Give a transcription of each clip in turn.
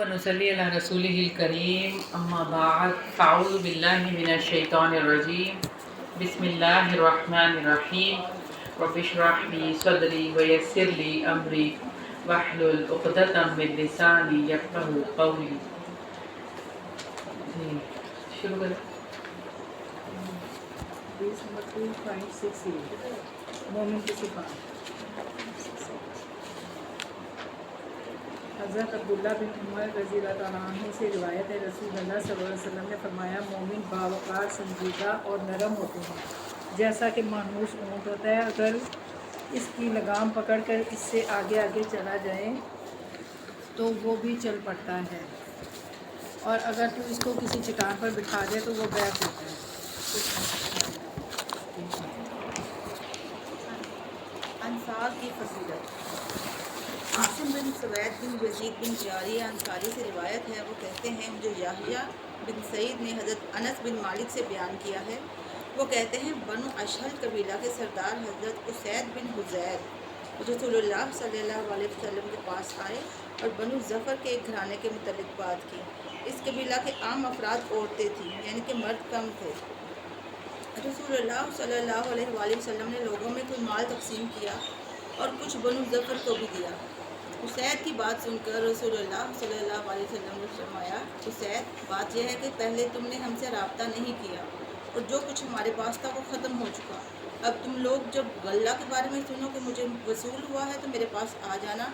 ونصلي على رسوله الكريم أما بعد فأعوذ بالله من الشيطان الرجيم بسم الله الرحمن الرحيم رب اشرح لي صدري ويسر لي أمري واحلل عقدة من لساني يفقهوا قولي. شروع کریں. حدیث نمبر 2.68 مومن کی صفات. حضرت عبداللہ بن عمر رضی اللہ تعالیٰ عنہ سے روایت ہے، رسول اللہ صلی اللہ علیہ وسلم نے فرمایا، مومن باوقار، سنجیدہ اور نرم ہوتے ہیں، جیسا کہ مانوس اونٹ ہوتا ہے، اگر اس کی لگام پکڑ کر اس سے آگے آگے چلا جائے تو وہ بھی چل پڑتا ہے، اور اگر تو اس کو کسی چٹان پر بٹھا دے تو وہ بیٹھ جاتا ہے. انصار کی فضیلت. عاصم بن سوید بن یزید بن جاریہ انصاری سے روایت ہے، وہ کہتے ہیں مجھے یحییٰ بن سعید نے حضرت انس بن مالک سے بیان کیا ہے، وہ کہتے ہیں بنو اشہل قبیلہ کے سردار حضرت اسید بن حضیر رسول اللہ صلی اللہ علیہ وسلم کے پاس آئے اور بنو ظفر کے ایک گھرانے کے متعلق بات کی. اس قبیلہ کے عام افراد عورتیں تھیں، یعنی کہ مرد کم تھے. رسول اللہ صلی اللہ علیہ وآلہ وسلم نے لوگوں میں کوئی مال تقسیم کیا اور کچھ بنو ظفر کو بھی دیا. اسید کی بات سن کر رسول اللہ صلی اللہ علیہ وسلم نے فرمایا، اسید، بات یہ ہے کہ پہلے تم نے ہم سے رابطہ نہیں کیا اور جو کچھ ہمارے پاس تھا وہ ختم ہو چکا. اب تم لوگ جب غلہ کے بارے میں سنو کہ مجھے وصول ہوا ہے تو میرے پاس آ جانا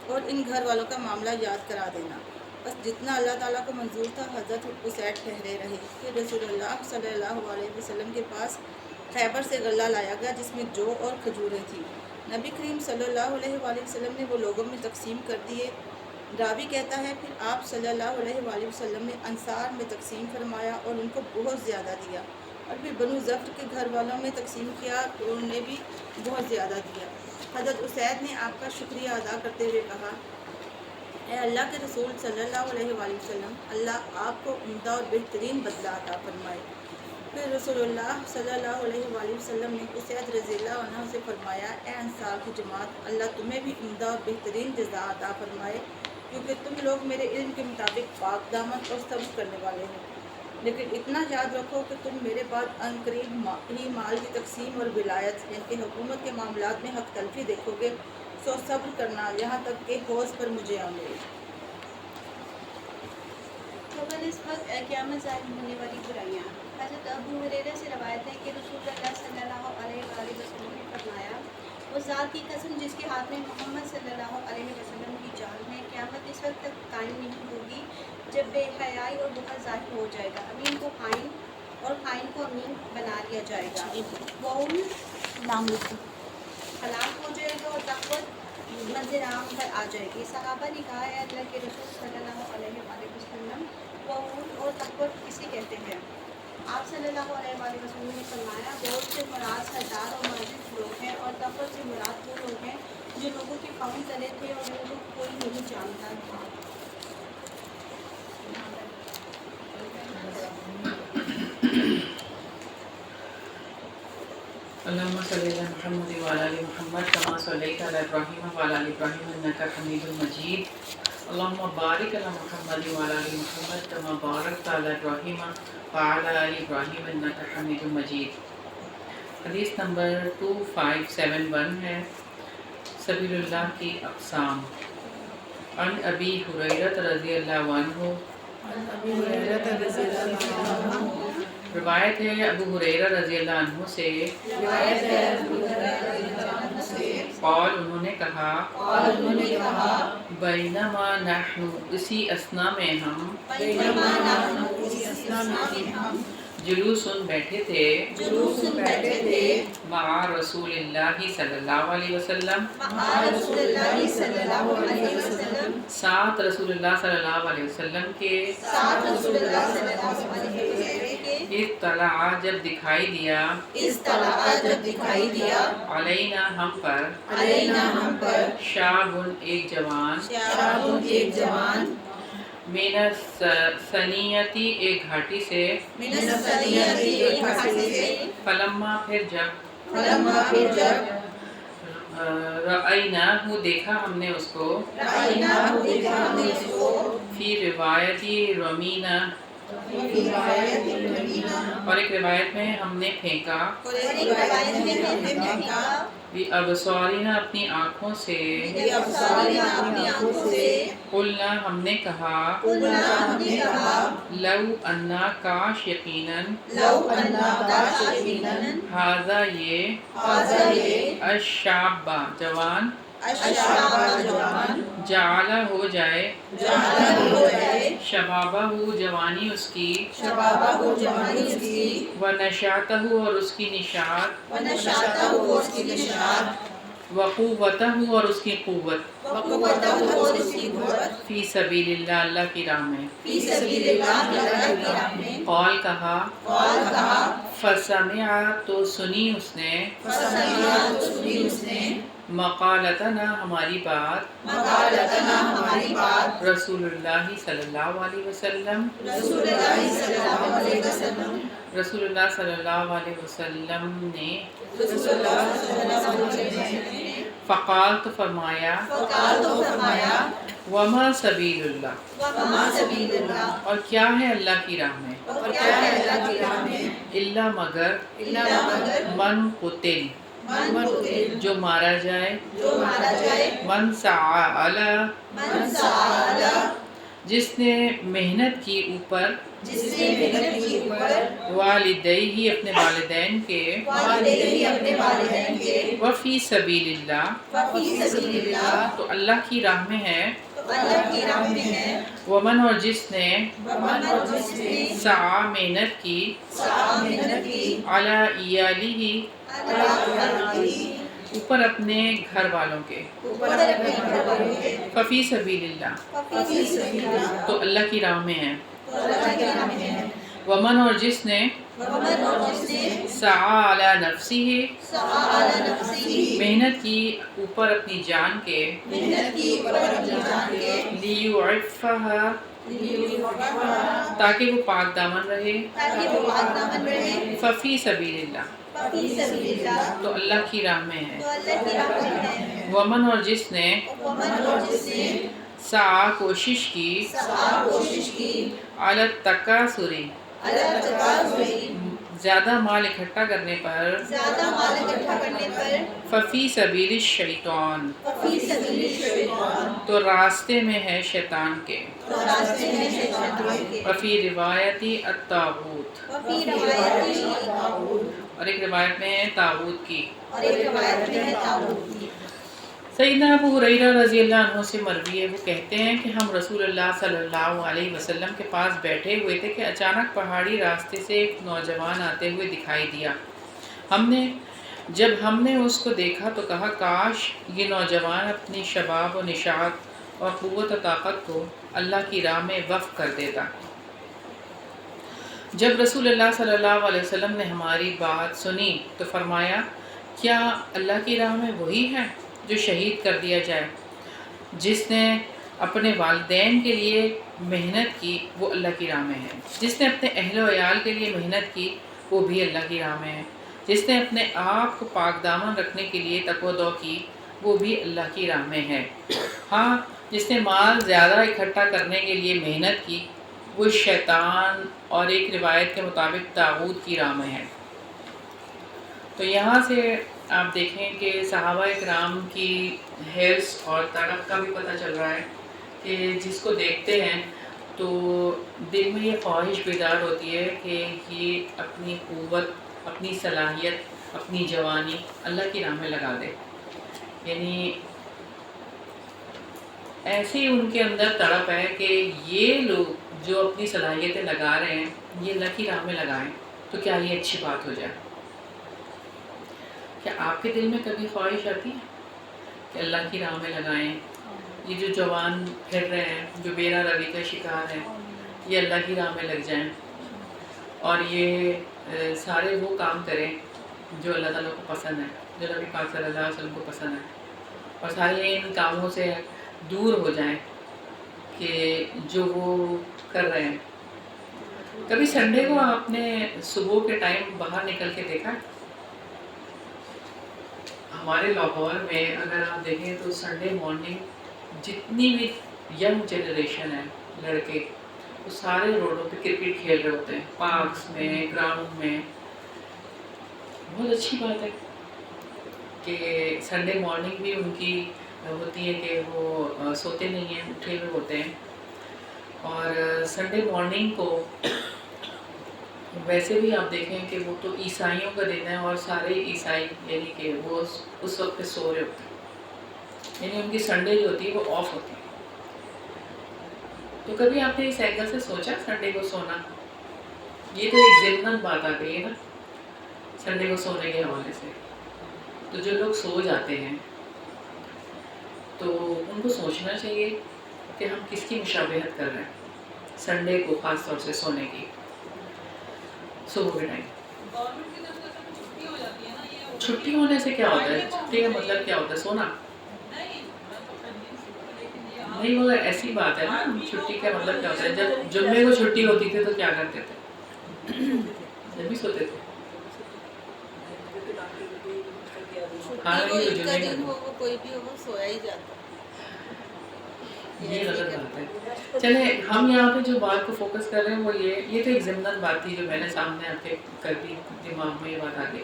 اور ان گھر والوں کا معاملہ یاد کرا دینا. بس جتنا اللہ تعالیٰ کو منظور تھا حضرت اسید ٹھہرے رہے. پھر رسول اللہ صلی اللہ علیہ وسلم کے پاس خیبر سے غلہ لایا گیا جس میں جو اور کھجوریں تھیں. نبی کریم صلی اللہ علیہ وآلہ وسلم نے وہ لوگوں میں تقسیم کر دیے. راوی کہتا ہے پھر آپ صلی اللہ علیہ وآلہ وسلم نے انصار میں تقسیم فرمایا اور ان کو بہت زیادہ دیا، اور پھر بنو ظفر کے گھر والوں میں تقسیم کیا تو انہوں نے بھی بہت زیادہ دیا. حضرت اسید نے آپ کا شکریہ ادا کرتے ہوئے کہا، اے اللہ کے رسول صلی اللہ علیہ وآلہ وسلم، اللہ آپ کو عمدہ اور بہترین بدلہ عطا فرمائے. پھر رسول اللہ صلی اللہ علیہ وآلہ وسلم نے اسید رضی اللہ عنہ سے فرمایا، اے انصار کی جماعت، اللہ تمہیں بھی عمدہ اور بہترین جزا عطا فرمائے، کیونکہ تم لوگ میرے علم کے مطابق پاک دامن اور صبر کرنے والے ہو. لیکن اتنا یاد رکھو کہ تم میرے بعد عنقریب ہی مال کی تقسیم اور ولایت یعنی کہ حکومت کے معاملات میں حق تلفی دیکھو گے، سو صبر کرنا یہاں تک کہ حوض پر مجھے آ ملے. خبر اس وقت قیامت ظاہر ہونے والی برائیاں. حضرت ابو ہریرہ سے روایت ہے کہ رسول اللہ صلی اللہ علیہ وآلہ وسلم نے فرمایا، وہ ذات کی قسم جس کے ہاتھ میں محمد صلی اللہ علیہ وسلم کی جان ہے، قیامت اس وقت تک قائم نہیں ہوگی جب بے حیائی اور بہت ظاہر ہو جائے گا. امین کو خائن اور خائن کو امین بنا لیا جائے گا. بول نام ہلاک ہو جائے گا اور تقوت منظر عام پر آ جائے گی. صحابہ نے کہا، ہے اللہ کے رسول صلی اللہ علیہ وآلہ وسلم، بول اور تقوت کسے کہتے ہیں؟ آپ صلی اللہ علیہ وآلہ وسلم نے فرمایا، بول سے مراد سردار اور معزز لوگ ہیں، اور تقوت سے مراد وہ لوگ ہیں جو لوگوں کے پاؤں تلے تھے اور ان کو کوئی نہیں جانتا تھا. اللهم صل على محمد وعلى ال محمد كما صليت على ابراهيم وعلى ال ابراهيم انك حميد مجيد. اللهم بارك على محمد وعلى ال محمد كما باركت على ابراهيم وعلى ال ابراهيم انك حميد مجيد. حدیث نمبر 2571 ہے، سبیل اللہ کی اقسام. عن ابی ہریرہ رضی اللہ عنہ، روایت ہے ابو ہریرہ رضی اللہ عنہ سے، قال انہوں نے کہا، بینما نحن اسی اثنا میں ہم، جلوسن بیٹھے تھے، مع رسول اللہ صلی اللہ علیہ وسلم، ساتھ رسول اللہ صلی اللہ علیہ وسلم کے، اطلع جب دکھائی دیا، علینا ہم پر، شاب ایک جوان، من الثنیتی ایک گھاٹی سے، فلما پھر جب، رأیناہ دیکھا ہم نے اس کو، رأیناہ دیکھا ہم نے اس کو، فی روایتی رمینا، فی روایت رمینا، اور ایک روایت میں ہم نے پھینکا، اور ایک روایت میں ہم نے پھینکا، بھی ابصارنا اپنی آنکھوں سے، بی ابصارنا اپنی آنکھوں سے، قلنا ہم نے کہا، قلنا ہم نے کہا، لو انا کاش یقیناً، لو انا کاش یقیناً، ہاذا یہ، ہذا یہ، الشابہ جوان، الشابہ جوان، جعلہ ہو جائے، جعلہ ہو جائے، شبابہ جوانی اس کی، شبابہ جوانی اس کی، ونشاتہ اور اس کی نشاط، ونشاتہ اس کی نشاط، وقوتہ اور اس کی قوت، وقوتہ اور اس کی قوت، فی سبیل اللہ اللہ کی راہ میں، فی سبیل اللہ اللہ کی راہ میں، قال کہا، قال کہا، فسمع تو سنی اس نے، فسمع تو سنی اس نے، مقالتنا ہماری بات، مقالتنا ہماری بات، رسول اللہ صلی اللہ علیہ وسلم، رسول اللہ صلی اللہ علیہ وسلم، رسول اللہ صلی اللہ علیہ وسلم نے، رسول اللہ صلی اللہ علیہ وسلم نے، فقال تو فرمایا، فقال تو فرمایا، وما سبیل اللہ، وما سبیل اللہ، اور کیا ہے اللہ کی راہ میں، اور کیا ہے اللہ کی راہ میں، الا مگر، الا مگر، من قتل من قتل، جو مارا جائے، جو مارا جائے، من سعى علی من سعى، جس نے محنت کی اوپر، جس نے محنت کی اوپر، والدیہ اپنے والدین کے، والدیہ اپنے والدین کے، وفی سبیل اللہ وفی سبیل اللہ، تو اللہ کی راہ میں ہے، تو اللہ کی راہ میں ہے، ومن اور جس نے، ومن اور جس نے، سعى محنت کی، سعى محنت کی، علی ایالہ اللہ اوپر اپنے گھر والوں کے، اوپر اپنے گھر والوں کے، ففی سبیل اللہ وفی سبیل اللہ، تو اللہ کی راہ میں ہے، تو اللہ کی راہ میں ہے، ومن اور جس نے، ومن اور جس نے، سعى علی نفسہ سعى علی نفسہ محنت کی اوپر اپنی جان کے، محنت کی اوپر اپنی جان کے، لیعفھا لیعفھا تاکہ وہ پاک دامن رہے، تاکہ وہ پاک دامن رہے، ففی سبیل اللہ وفی سبیل اللہ تو اللہ کی راہ میں ہے، تو اللہ کی راہ میں ہے، ومن اور جس نے، ومن اور جس نے، سعى کوشش کی، سعى کوشش کی، علی التکاثر اللہ تکاثر زیادہ مال اکٹھا کرنے پر، زیادہ مال اکٹھا کرنے پر، ففی سبیل الشیطان وفی سبیل الشیطان تو راستے میں ہے شیطان کے، تو راستے میں شیطان کے، وفی روایتی الطاغوت وفی روایتی، اور ایک روایت میں ہے طاغوت کی۔ اور ایک روایت میں ہے طاغوت کی۔ سیدنا ابو ہریرہ رضی اللہ عنہ سے مروی ہے، وہ کہتے ہیں کہ ہم رسول اللہ صلی اللہ علیہ وسلم کے پاس بیٹھے ہوئے تھے کہ اچانک پہاڑی راستے سے ایک نوجوان آتے ہوئے دکھائی دیا۔ جب ہم نے اس کو دیکھا تو کہا کاش یہ نوجوان اپنی شباب و نشاط اور قوت و طاقت کو اللہ کی راہ میں وقف کر دیتا۔ جب رسول اللہ صلی اللہ علیہ وسلم نے ہماری بات سنی تو فرمایا کیا اللہ کی راہ میں وہی ہے جو شہید کر دیا جائے؟ جس نے اپنے والدین کے لیے محنت کی وہ اللہ کی راہ میں ہے، جس نے اپنے اہل و عیال کے لیے محنت کی وہ بھی اللہ کی راہ میں ہے، جس نے اپنے آپ کو پاک دامن رکھنے کے لیے تقوی دو کی وہ بھی اللہ کی راہ میں ہے۔ ہاں، جس نے مال زیادہ اکٹھا کرنے کے لیے محنت کی وہ شیطان اور ایک روایت کے مطابق طاغوت کی راہ میں ہے۔ تو یہاں سے آپ دیکھیں کہ صحابہ اکرام کی حرص اور تڑپ کا بھی پتہ چل رہا ہے کہ جس کو دیکھتے ہیں تو دل میں یہ خواہش بیدار ہوتی ہے کہ یہ اپنی قوت، اپنی صلاحیت، اپنی جوانی اللہ کی راہ میں لگا دے، یعنی ایسی ان کے اندر تڑپ ہے کہ یہ لوگ جو اپنی صلاحیتیں لگا رہے ہیں یہ اللہ کی راہ میں لگائیں تو کیا یہ اچھی بات ہو جائے۔ کیا آپ کے دل میں کبھی خواہش آتی ہے کہ اللہ کی راہ میں لگائیں؟ یہ جو جوان پھر رہے ہیں، جو بیرا روی کا شکار ہیں، یہ اللہ کی راہ میں لگ جائیں اور یہ سارے وہ کام کریں جو اللہ تعالیٰ کو پسند ہے، جو نبی پاک صلی اللہ علیہ وسلم کو پسند ہے، اور سارے ان کاموں سے دور ہو جائیں کہ جو وہ کر رہے ہیں۔ کبھی سنڈے کو آپ نے صبح کے ٹائم باہر نکل کے دیکھا؟ ہمارے لاہور میں اگر آپ دیکھیں تو سنڈے مارننگ جتنی بھی ینگ جنریشن ہے لڑکے، وہ سارے روڈوں پہ کرکٹ کھیل رہے ہوتے ہیں، پارکس میں، گراؤنڈ میں. بہت اچھی بات ہے کہ سنڈے مارننگ بھی ان کی ہوتی ہے کہ وہ سوتے نہیں ہیں، اٹھے ہوئے ہوتے ہیں. اور سنڈے مارننگ کو ویسے بھی آپ دیکھیں کہ وہ تو عیسائیوں کا دن ہے، اور سارے عیسائی یعنی کہ وہ اس وقت پہ سو رہے ہوتے ہیں، یعنی ان کی سنڈے جو ہوتی ہے وہ آف ہوتی ہے. تو کبھی آپ نے اس اینگل سے سوچا سنڈے کو سونا؟ یہ تو ایک ضمن بات آ گئی ہے نا سنڈے کو سونے کے حوالے سے. تو جو لوگ سو جاتے ہیں تو ان کو سوچنا چاہیے کہ ہم کس کی مشابہت کر رہے ہیں سنڈے کو خاص طور سے سونے کی، صبح کے ٹائم. چھٹی ہونے سے کیا ہوتا ہے؟ چھٹی کا مطلب کیا ہوتا ہے؟ سونا نہیں، وہ ایسی بات ہے نا. چھٹی کا مطلب کیا ہوتا ہے؟ جب جمعے کو چھٹی ہوتی تھی تو کیا کرتے تھے؟ جب بھی سوتے تھے. ہاں چھٹی کو یہ تو عید کا جمعے دن ہو، کا، وہ کوئی بھی ہو، وہ سویا ہی جاتا. یہ غلط بات ہے. چلے ہم یہاں پہ جو بات کو فوکس کر رہے ہیں وہ یہ تو ایک ضمن بات تھی جو میں نے سامنے آپ کے کر دی، دماغ میں یہ بات آ گئی.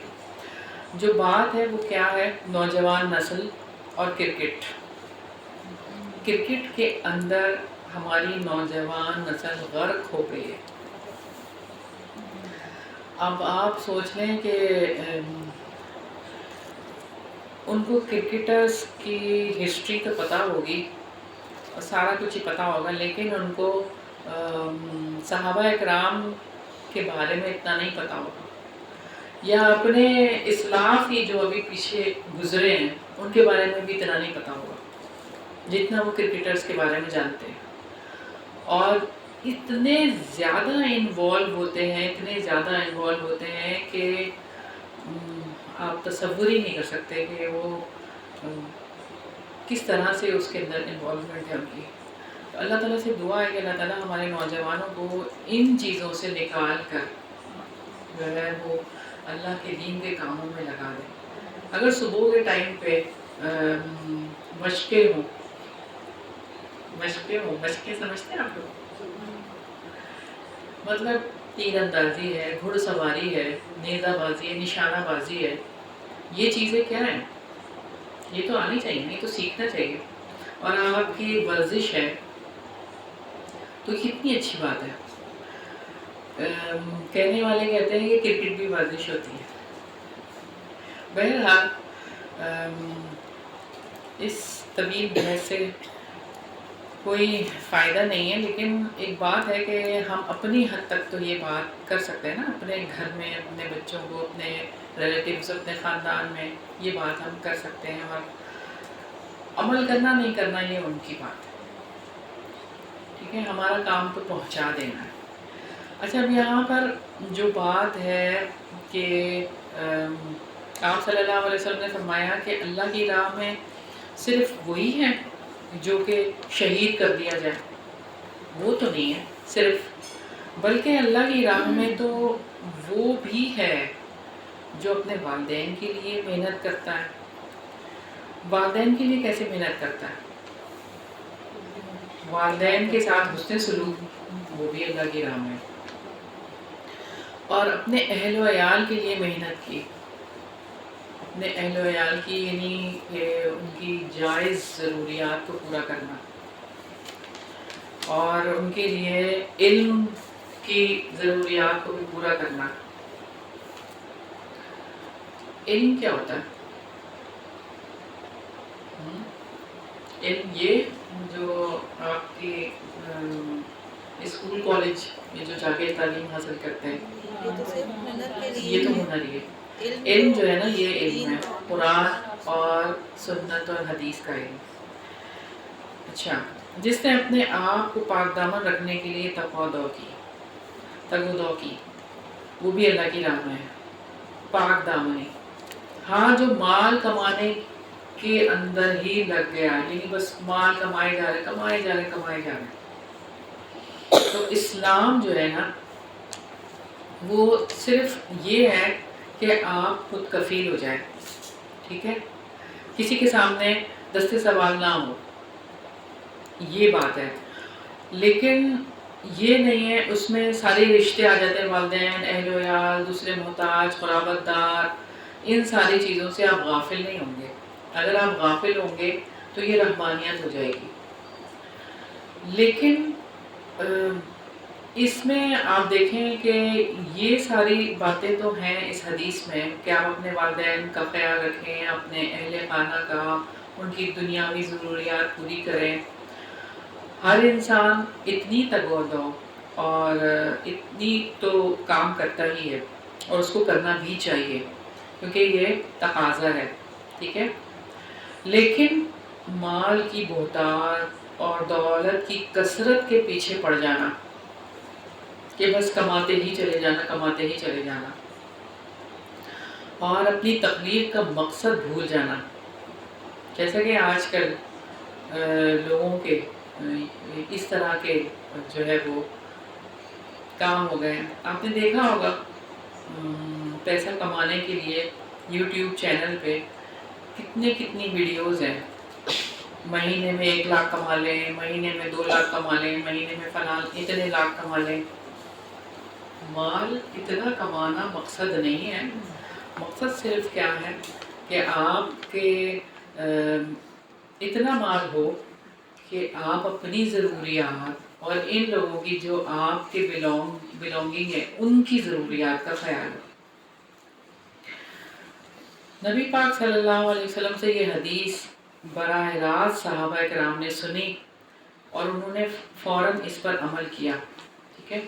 جو بات ہے وہ کیا ہے؟ نوجوان نسل اور کرکٹ. کرکٹ کے اندر ہماری نوجوان نسل غرق ہو گئی ہے. اب آپ سوچ لیں کہ ان کو کرکٹرز کی ہسٹری تو پتہ ہوگی، سارا کچھ ہی پتہ ہوگا، لیکن ان کو صحابہ اکرام کے بارے میں اتنا نہیں پتہ ہوگا، یا اپنے اسلاف کی جو ابھی پیچھے گزرے ہیں ان کے بارے میں بھی اتنا نہیں پتہ ہوگا جتنا وہ کرکٹرز کے بارے میں جانتے ہیں. اور اتنے زیادہ انوالو ہوتے ہیں، اتنے زیادہ انوالو ہوتے ہیں کہ آپ تصور ہی نہیں کر سکتے کہ وہ کس طرح سے اس کے اندر انوالومنٹ ہے ان کی. تو اللہ تعالیٰ سے دعا ہے کہ اللہ تعالیٰ ہمارے نوجوانوں کو ان چیزوں سے نکال کر جو ہے وہ اللہ کے دین کے کاموں میں لگا دے. اگر صبح کے ٹائم پہ مشقیں سمجھتے ہیں آپ لوگ؟ مطلب تیر اندازی ہے، گھڑ سواری ہے، نیزہ بازی ہے، نشانہ بازی ہے. یہ چیزیں کیا ہیں؟ یہ تو آنی چاہیے، یہ تو سیکھنا چاہیے. اور آپ کی ورزش ہے تو کتنی اچھی بات ہے. کہنے والے کہتے ہیں کہ کرکٹ بھی ورزش ہوتی ہے. بہرحال اس طویل بحث سے کوئی فائدہ نہیں ہے، لیکن ایک بات ہے کہ ہم اپنی حد تک تو یہ بات کر سکتے ہیں نا، اپنے گھر میں اپنے بچوں کو، اپنے ریلیٹیوز، اپنے خاندان میں یہ بات ہم کر سکتے ہیں. اور عمل کرنا نہیں کرنا یہ ان کی بات ہے، ٹھیک ہے. ہمارا کام تو پہنچا دینا ہے. اچھا، اب یہاں پر جو بات ہے کہ آپ صلی اللہ علیہ وسلم نے فرمایا کہ اللہ کی راہ میں صرف وہی ہے جو کہ شہید کر دیا جائے، وہ تو نہیں ہے صرف، بلکہ اللہ کی راہ میں تو وہ بھی ہے جو اپنے والدین کے لیے محنت کرتا ہے. والدین کے لیے کیسے محنت کرتا ہے؟ والدین کے ساتھ حسن سلوک، وہ بھی اللہ کی راہ میں. اور اپنے اہل و عیال کے لیے محنت کی، اپنے اہل و عیال کی یعنی کہ ان کی جائز ضروریات کو پورا کرنا، اور ان کے لیے علم کی ضروریات کو بھی پورا کرنا. علم کیا ہوتا ہے؟ علم یہ جو آپ کے اسکول کالج میں جو جا کے تعلیم حاصل کرتے ہیں، یہ تو صرف ہنر کے لیے یہ تو ہنر ہی ہے. علم جو ہے نا یہ علم ہے، قرآن اور سنت اور حدیث کا علم. اچھا، جس نے اپنے آپ کو پاک دامن رکھنے کے لیے تگ و دو کی، وہ بھی اللہ کی راہ میں ہے. پاک دامنی، ہاں جو مال کمانے کے اندر ہی لگ گیا، یعنی بس مال کمائے جا رہے. تو اسلام جو ہے نا وہ صرف یہ ہے کہ آپ خود کفیل ہو جائیں، ٹھیک ہے. کسی کے سامنے دستے سوال نہ ہو، یہ بات ہے. لیکن یہ نہیں ہے اس میں سارے رشتے آ جاتے ہیں، والدین، اہل و عیال، دوسرے محتاج، قرابت دار، ان ساری چیزوں سے آپ غافل نہیں ہوں گے. اگر آپ غافل ہوں گے تو یہ رحمانیت ہو جائے گی. لیکن اس میں آپ دیکھیں کہ یہ ساری باتیں تو ہیں اس حدیث میں کہ آپ اپنے والدین کا خیال رکھیں، اپنے اہل خانہ کا، ان کی دنیاوی ضروریات پوری کریں. ہر انسان اتنی تگودو اور اتنی تو کام کرتا ہی ہے، اور اس کو کرنا بھی چاہیے کیونکہ یہ تقاضا ہے. ٹھیک ہے. لیکن مال کی بہتات اور دولت کی کثرت کے پیچھے پڑ جانا کہ بس کماتے ہی چلے جانا، کماتے ہی چلے جانا، اور اپنی تخلیق کا مقصد بھول جانا، جیسا کہ آج کل لوگوں کے اس طرح کے جو ہے وہ کام ہو گئے ہیں. آپ نے دیکھا ہوگا پیسہ کمانے کے لیے یوٹیوب چینل پہ کتنی ویڈیوز ہیں. مہینے میں 1 لاکھ کما لیں، مہینے میں 2 لاکھ کما لیں، مہینے میں فلاں اتنے لاکھ کما لیں. مال اتنا کمانا مقصد نہیں ہے. مقصد صرف کیا ہے کہ آپ کے اتنا مال ہو کہ آپ اپنی ضروریات اور ان لوگوں کی جو آپ کے بلونگنگ ہے ان کی ضروریات کا خیال ہو. نبی پاک صلی اللہ علیہ وسلم سے یہ حدیث براہ راست صحابہ کرام نے سنی اور انہوں نے فوراً اس پر عمل کیا. ٹھیک ہے.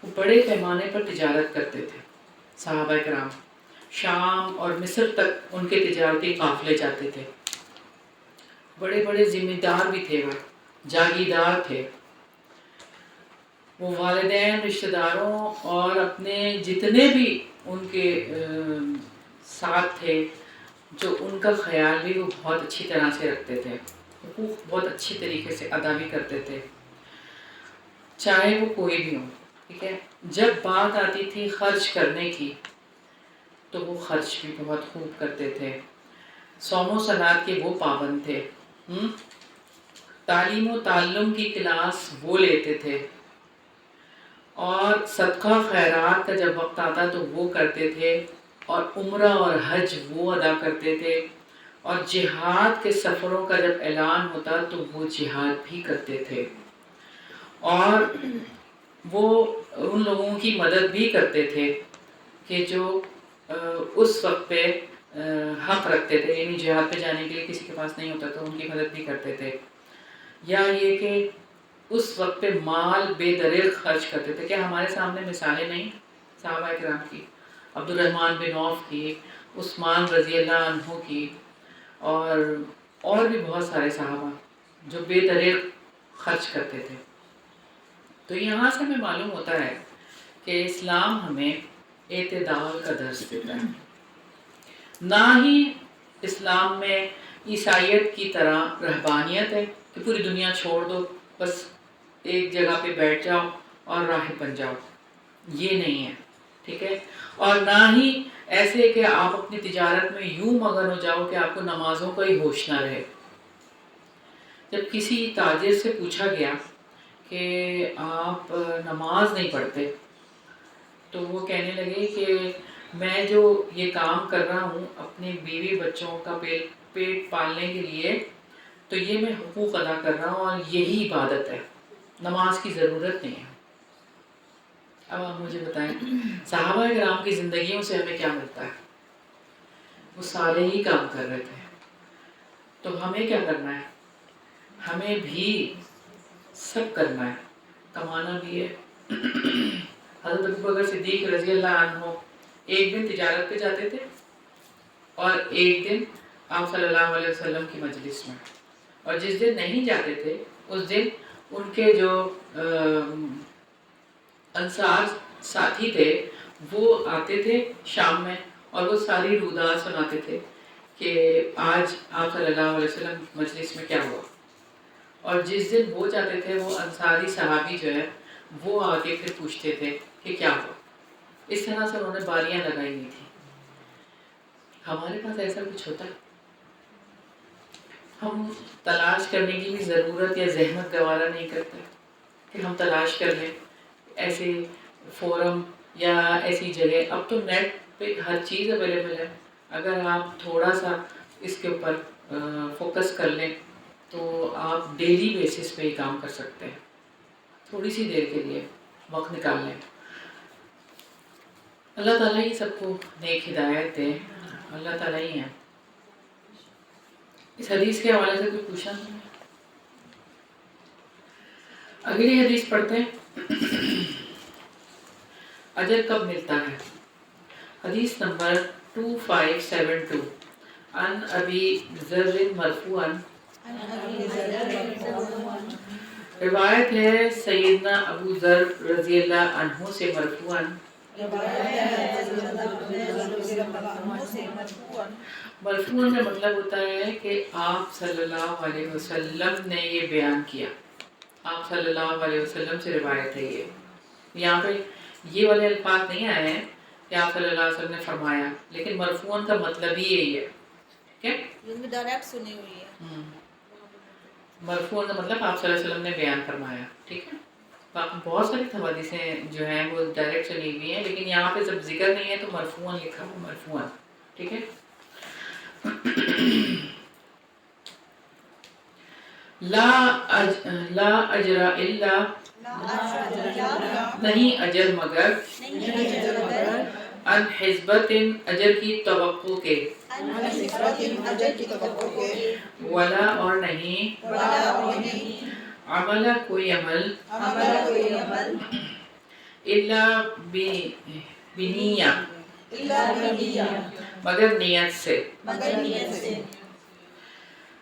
وہ بڑے پیمانے پر تجارت کرتے تھے صحابہ کرام. شام اور مصر تک ان کے تجارتی قافلے جاتے تھے. بڑے بڑے ذمہ دار بھی تھے، وہ جاگیردار تھے. وہ والدین، رشتہ داروں اور اپنے جتنے بھی ان کے ساتھ تھے جو ان کا خیال بھی وہ بہت اچھی طرح سے رکھتے تھے. حقوق بہت اچھی طریقے سے ادا بھی کرتے تھے، چاہے وہ کوئی بھی ہو. ٹھیک ہے. جب بات آتی تھی خرچ کرنے کی تو وہ خرچ بھی بہت خوب کرتے تھے. صوم و صلات کے وہ پابند تھے. تعلیم و تعلم کی کلاس وہ لیتے تھے، اور صدقہ خیرات کا جب وقت آتا تو وہ کرتے تھے، اور عمرہ اور حج وہ ادا کرتے تھے، اور جہاد کے سفروں کا جب اعلان ہوتا تو وہ جہاد بھی کرتے تھے، اور وہ ان لوگوں کی مدد بھی کرتے تھے کہ جو اس وقت پہ حق رکھتے تھے. یعنی جہاد پہ جانے کے لیے کسی کے پاس نہیں ہوتا تو ان کی مدد بھی کرتے تھے. یا یہ کہ اس وقت پہ مال بے دریغ خرچ کرتے تھے. کیا ہمارے سامنے مثالیں نہیں صحابہ کرام کی؟ عبد الرحمن بن عوف کی، عثمان رضی اللہ عنہ کی، اور بھی بہت سارے صحابہ جو بے دریغ خرچ کرتے تھے. تو یہاں سے ہمیں معلوم ہوتا ہے کہ اسلام ہمیں اعتدال کا درس دیتا ہے. نہ ہی اسلام میں عیسائیت کی طرح رہبانیت ہے کہ پوری دنیا چھوڑ دو، بس ایک جگہ پہ بیٹھ جاؤ اور راہب بن جاؤ. یہ نہیں ہے. ٹھیک ہے. اور نہ ہی ایسے کہ آپ اپنی تجارت میں یوں مگن ہو جاؤ کہ آپ کو نمازوں کا ہی ہوش نہ رہے. جب کسی تاجر سے پوچھا گیا کہ آپ نماز نہیں پڑھتے تو وہ کہنے لگے کہ میں جو یہ کام کر رہا ہوں اپنے بیوی بچوں کا پیٹ پالنے کے لیے، تو یہ میں حقوق ادا کر رہا ہوں اور یہی عبادت ہے، نماز کی ضرورت نہیں ہے. اب آپ مجھے بتائیں صحابہ کرام کی زندگیوں سے ہمیں کیا ملتا ہے؟ وہ سارے ہی کام کر رہے تھے. تو ہمیں کیا کرنا ہے؟ ہمیں بھی سب کرنا ہے. کمانا بھی ہے. حضرت ابوبکر صدیق رضی اللہ عنہ ایک دن تجارت پہ جاتے تھے اور ایک دن آپ صلی اللہ علیہ وسلم کی مجلس میں، اور جس دن نہیں جاتے تھے اس دن ان کے جو انصار ساتھی تھے وہ آتے تھے شام میں اور وہ ساری رودات سناتے تھے کہ آج آپ صلی اللہ علیہ وسلم مجلس میں کیا ہوا. اور جس دن وہ جاتے تھے وہ انصاری صحابی جو ہے وہ آ کے پھر پوچھتے تھے کہ کیا ہوا. اس طرح سے انہوں نے باریاں لگائی ہوئی تھی. ہمارے پاس ایسا کچھ ہوتا ہے؟ ہم تلاش کرنے کی بھی ضرورت یا زحمت گوارا نہیں کرتے کہ ہم تلاش کر لیں ایسے فورم یا ایسی جگہ. اب تو نیٹ پہ ہر چیز اویلیبل ہے. اگر آپ تھوڑا سا اس کے اوپر فوکس کر لیں تو آپ ڈیلی بیسس پہ ہی کام کر سکتے ہیں. تھوڑی سی دیر کے لیے وقت نکال لیں. اللہ تعالیٰ ہی سب کو نیک ہدایت دے. اللہ تعالیٰ ہی ہیں. اس حدیث کے حوالے سے کوئی پوچھنا نہیں. اگلی حدیث پڑھتے ہیں. اجر کب ملتا ہے؟ حدیث نمبر 2572 عن ابی ذر مرفوعا. روایت ہے سیدنا ابو ذر رضی اللہ عنہ سے مرفوعا. مرفوعاً کا مطلب ہوتا ہے کہ آپ صلی اللہ علیہ وسلم نے یہ بیان کیا. آپ صلی اللہ علیہ وسلم سے روایت ہے. یہاں پہ یہ والے الفاظ نہیں آئے ہیں کہ آپ صلی اللہ علیہ وسلم نے فرمایا، لیکن مرفوعاً کا مطلب ہی یہی ہے. ٹھیک ہے، میں ڈائریکٹ سنی ہوئی ہے. مرفوعاً کا مطلب آپ صلی اللہ علیہ وسلم نے بیان فرمایا. ٹھیک ہے. بہت ساری حدیثیں جو ہیں وہ ڈائریکٹ چلی ہوئی ہیں، لیکن یہاں پہ جب ذکر نہیں ہے تو مرفوعاً لکھا ہوا مرفوعاً. ٹھیک ہے. لا اجر الا، نہیں اجر مگر، ان حسبت اجر کی توقع کے، ولا اور نہیں، عمل کوئی عمل، الا بنیہ، مگر نیت سے.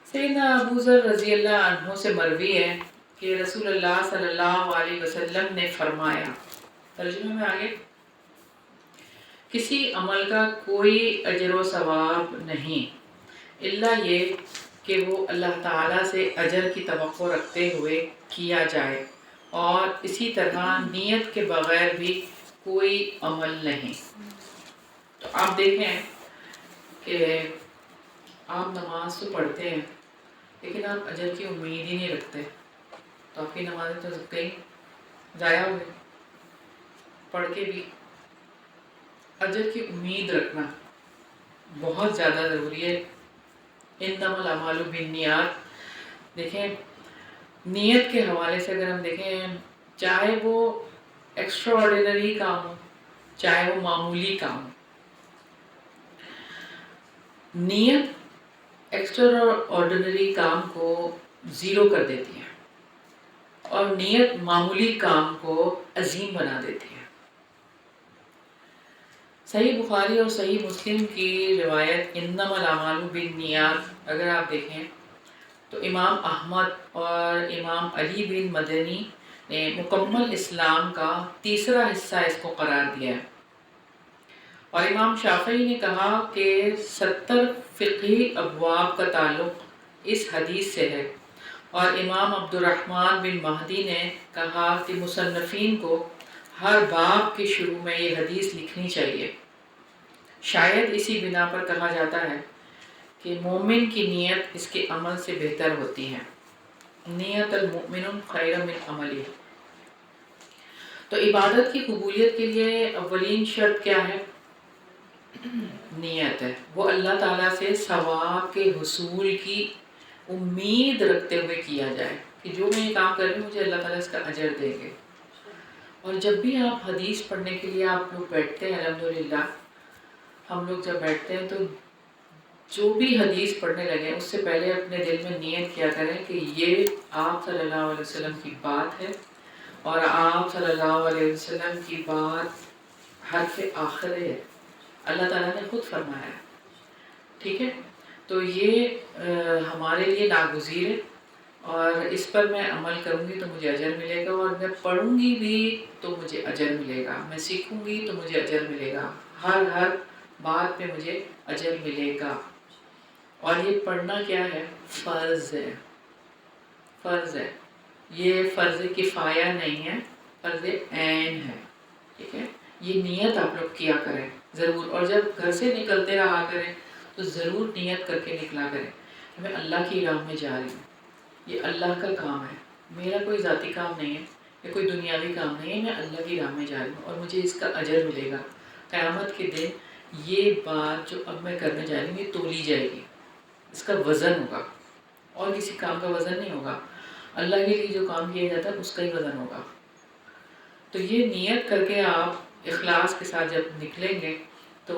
سیدنا ابو ذر رضی اللہ عنہ سے مروی ہے کہ رسول اللہ صلی اللہ علیہ وسلم نے فرمایا. ترجمہ میں آگے، کسی عمل کا کوئی اجر و ثواب نہیں الا یہ کہ وہ اللہ تعالیٰ سے اجر کی توقع رکھتے ہوئے کیا جائے، اور اسی طرح نیت کے بغیر بھی کوئی عمل نہیں. تو آپ دیکھیں کہ آپ نماز تو پڑھتے ہیں لیکن آپ اجر کی امید ہی نہیں رکھتے، تو آپ کی نمازیں تو کہیں ضائع ہو گئی. پڑھ کے بھی اجر کی امید رکھنا بہت زیادہ ضروری ہے. انما الاعمال بالنیات. دیکھیں نیت کے حوالے سے اگر ہم دیکھیں، چاہے وہ ایکسٹرا آرڈینری کام ہو چاہے وہ معمولی کام ہو، نیت ایکسٹرا آرڈینری کام کو زیرو کر دیتی ہے اور نیت معمولی کام کو عظیم بنا دیتی ہے. صحیح بخاری اور صحیح مسلم کی روایت انما الاعمال بالنیات اگر آپ دیکھیں تو امام احمد اور امام علی بن مدنی نے مکمل اسلام کا تیسرا حصہ اس کو قرار دیا ہے. اور امام شافعی نے کہا کہ 70 فقہی ابواب کا تعلق اس حدیث سے ہے، اور امام عبد الرحمن بن مہدی نے کہا کہ مصنفین کو ہر باب کے شروع میں یہ حدیث لکھنی چاہیے. شاید اسی بنا پر کہا جاتا ہے کہ مومن کی نیت اس کے عمل سے بہتر ہوتی ہے. نیت المؤمن خیر من عملی. تو عبادت کی قبولیت کے لیے اولین شرط کیا ہے؟ نیت ہے. وہ اللہ تعالیٰ سے ثواب کے حصول کی امید رکھتے ہوئے کیا جائے کہ جو میں یہ کام کر رہی ہوں مجھے اللہ تعالیٰ اس کا اجر دیں گے. اور جب بھی آپ حدیث پڑھنے کے لیے آپ لوگ بیٹھتے ہیں، الحمدللہ ہم لوگ جب بیٹھتے ہیں تو جو بھی حدیث پڑھنے لگے اس سے پہلے اپنے دل میں نیت کیا کریں کہ یہ آپ صلی اللہ علیہ وسلم کی بات ہے، اور آپ صلی اللہ علیہ وسلم کی بات حرف آخر ہے، اللہ تعالیٰ نے خود فرمایا ہے. ٹھیک ہے. تو یہ ہمارے لیے ناگزیر ہے، اور اس پر میں عمل کروں گی تو مجھے اجر ملے گا، اور میں پڑھوں گی بھی تو مجھے اجر ملے گا، میں سیکھوں گی تو مجھے اجر ملے گا، ہر بات پہ مجھے اجر ملے گا. اور یہ پڑھنا کیا ہے؟ فرض ہے. فرض ہے. یہ فرض کفایہ نہیں ہے، فرض عین ہے. ٹھیک ہے. یہ نیت آپ لوگ کیا کریں ضرور، اور جب گھر سے نکلتے رہا کریں تو ضرور نیت کر کے نکلا کریں کہ میں اللہ کی راہ میں جا رہی ہوں، یہ اللہ کا کام ہے، میرا کوئی ذاتی کام نہیں ہے یا کوئی دنیاوی کام نہیں ہے، میں اللہ کی راہ میں جا رہی ہوں اور مجھے اس کا اجر ملے گا قیامت کے دن۔ یہ بات جو اب میں کرنے جا رہی ہوں یہ تولی جائے گی، اس کا وزن ہوگا، اور کسی کام کا وزن نہیں ہوگا، اللہ کے لیے جو کام کیا جاتا ہے اس کا ہی وزن ہوگا۔ تو یہ نیت کر کے آپ اخلاص کے ساتھ جب نکلیں گے تو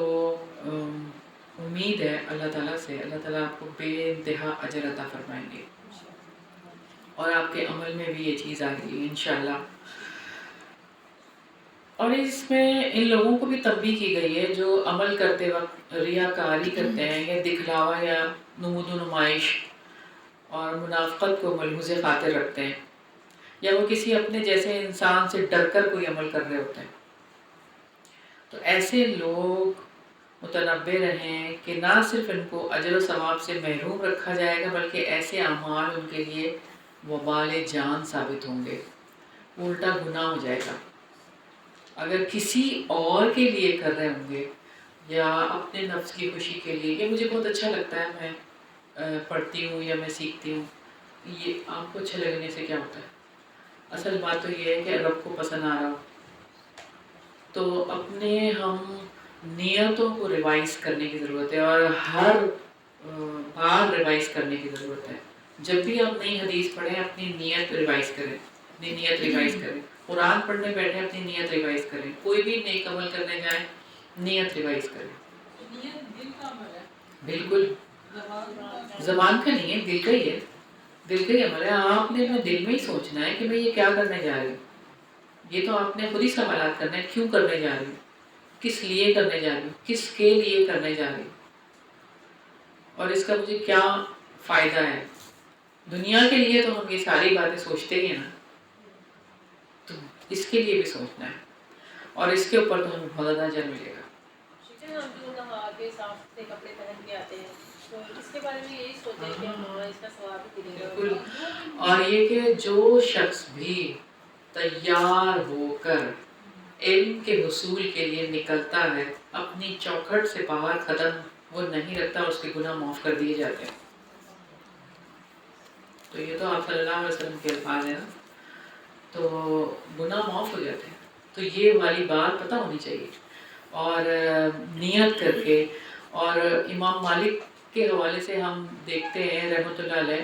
امید ہے اللہ تعالیٰ سے، اللہ تعالیٰ آپ کو بے انتہا اجر عطا فرمائیں گے اور آپ کے عمل میں بھی یہ چیز آ گئی انشاءاللہ۔ اور اس میں ان لوگوں کو بھی تنبیہ کی گئی ہے جو عمل کرتے وقت ریاکاری کرتے ہیں یا دکھلاوا یا نمود و نمائش اور منافقت کو ملحوظ خاطر رکھتے ہیں، یا وہ کسی اپنے جیسے انسان سے ڈر کر کوئی عمل کر رہے ہوتے ہیں، تو ایسے لوگ متنبہ رہیں کہ نہ صرف ان کو اجر و ثواب سے محروم رکھا جائے گا بلکہ ایسے اعمال ان کے لیے وبال جان ثابت ہوں گے، الٹا گناہ ہو جائے گا۔ اگر کسی اور کے لیے کر رہے ہوں گے یا اپنے نفس کی خوشی کے لیے، یہ مجھے بہت اچھا لگتا ہے، میں پڑھتی ہوں یا میں سیکھتی ہوں، یہ آپ کو اچھا لگنے سے کیا ہوتا ہے؟ اصل بات تو یہ ہے کہ رب کو پسند آ رہا ہو تو اپنے ہم نیتوں کو ریوائز کرنے کی ضرورت ہے، اور ہر بار ریوائز کرنے کی ضرورت ہے۔ جب بھی آپ نئی حدیث پڑھیں اپنی نیت ریوائز کریں، اپنی نیت ریوائز کریں، قرآن پڑھنے بیٹھیں اپنی نیت ریوائز کریں، کوئی بھی نیک عمل کرنے جائیں نیت ریوائز کریں۔ نیت دل کا عمل ہے، بالکل زبان کا نہیں ہے، دل کا ہی ہے، دل کا ہی عمل ہے۔ آپ نے اپنے دل میں ہی سوچنا ہے کہ میں یہ کیا کرنے جا رہی ہوں، یہ تو آپ نے خود ہی سوالات کرنا ہے، کیوں کرنے جا رہی ہوں، کس لیے کرنے جا رہی ہوں، کس کے لیے کرنے جا رہی ہوں، اور اس کا مجھے کیا فائدہ ہے۔ دنیا کے لیے تو ہم یہ ساری باتیں سوچتے ہی ہیں نا، تو اس کے لیے بھی سوچنا ہے، اور اس کے اوپر تو ہمیں بہت زیادہ اجر ملے گا۔ ہم جو نہا کے صاف ستھرے کپڑے پہن کے آتے ہیں تو اس کے بارے میں یہی سوچیں کہ ہاں اس کا ثواب بھی ملے گا۔ بالکل، اور یہ کہ جو شخص بھی تیار ہو کر علم کے حصول کے لیے نکلتا ہے اپنی چوکھٹ سے باہر قدم وہ نہیں رکھتا، اس کے گناہ معاف کر دیے جاتے ہیں۔ تو یہ تو آپ صلی اللہ علیہ وسلم کے الفاظ ہیں نا، تو گناہ معاف ہو جاتے ہیں۔ تو یہ والی بات پتہ ہونی چاہیے، اور نیت کر کے، اور امام مالک کے حوالے سے ہم دیکھتے ہیں رحمۃ اللہ علیہ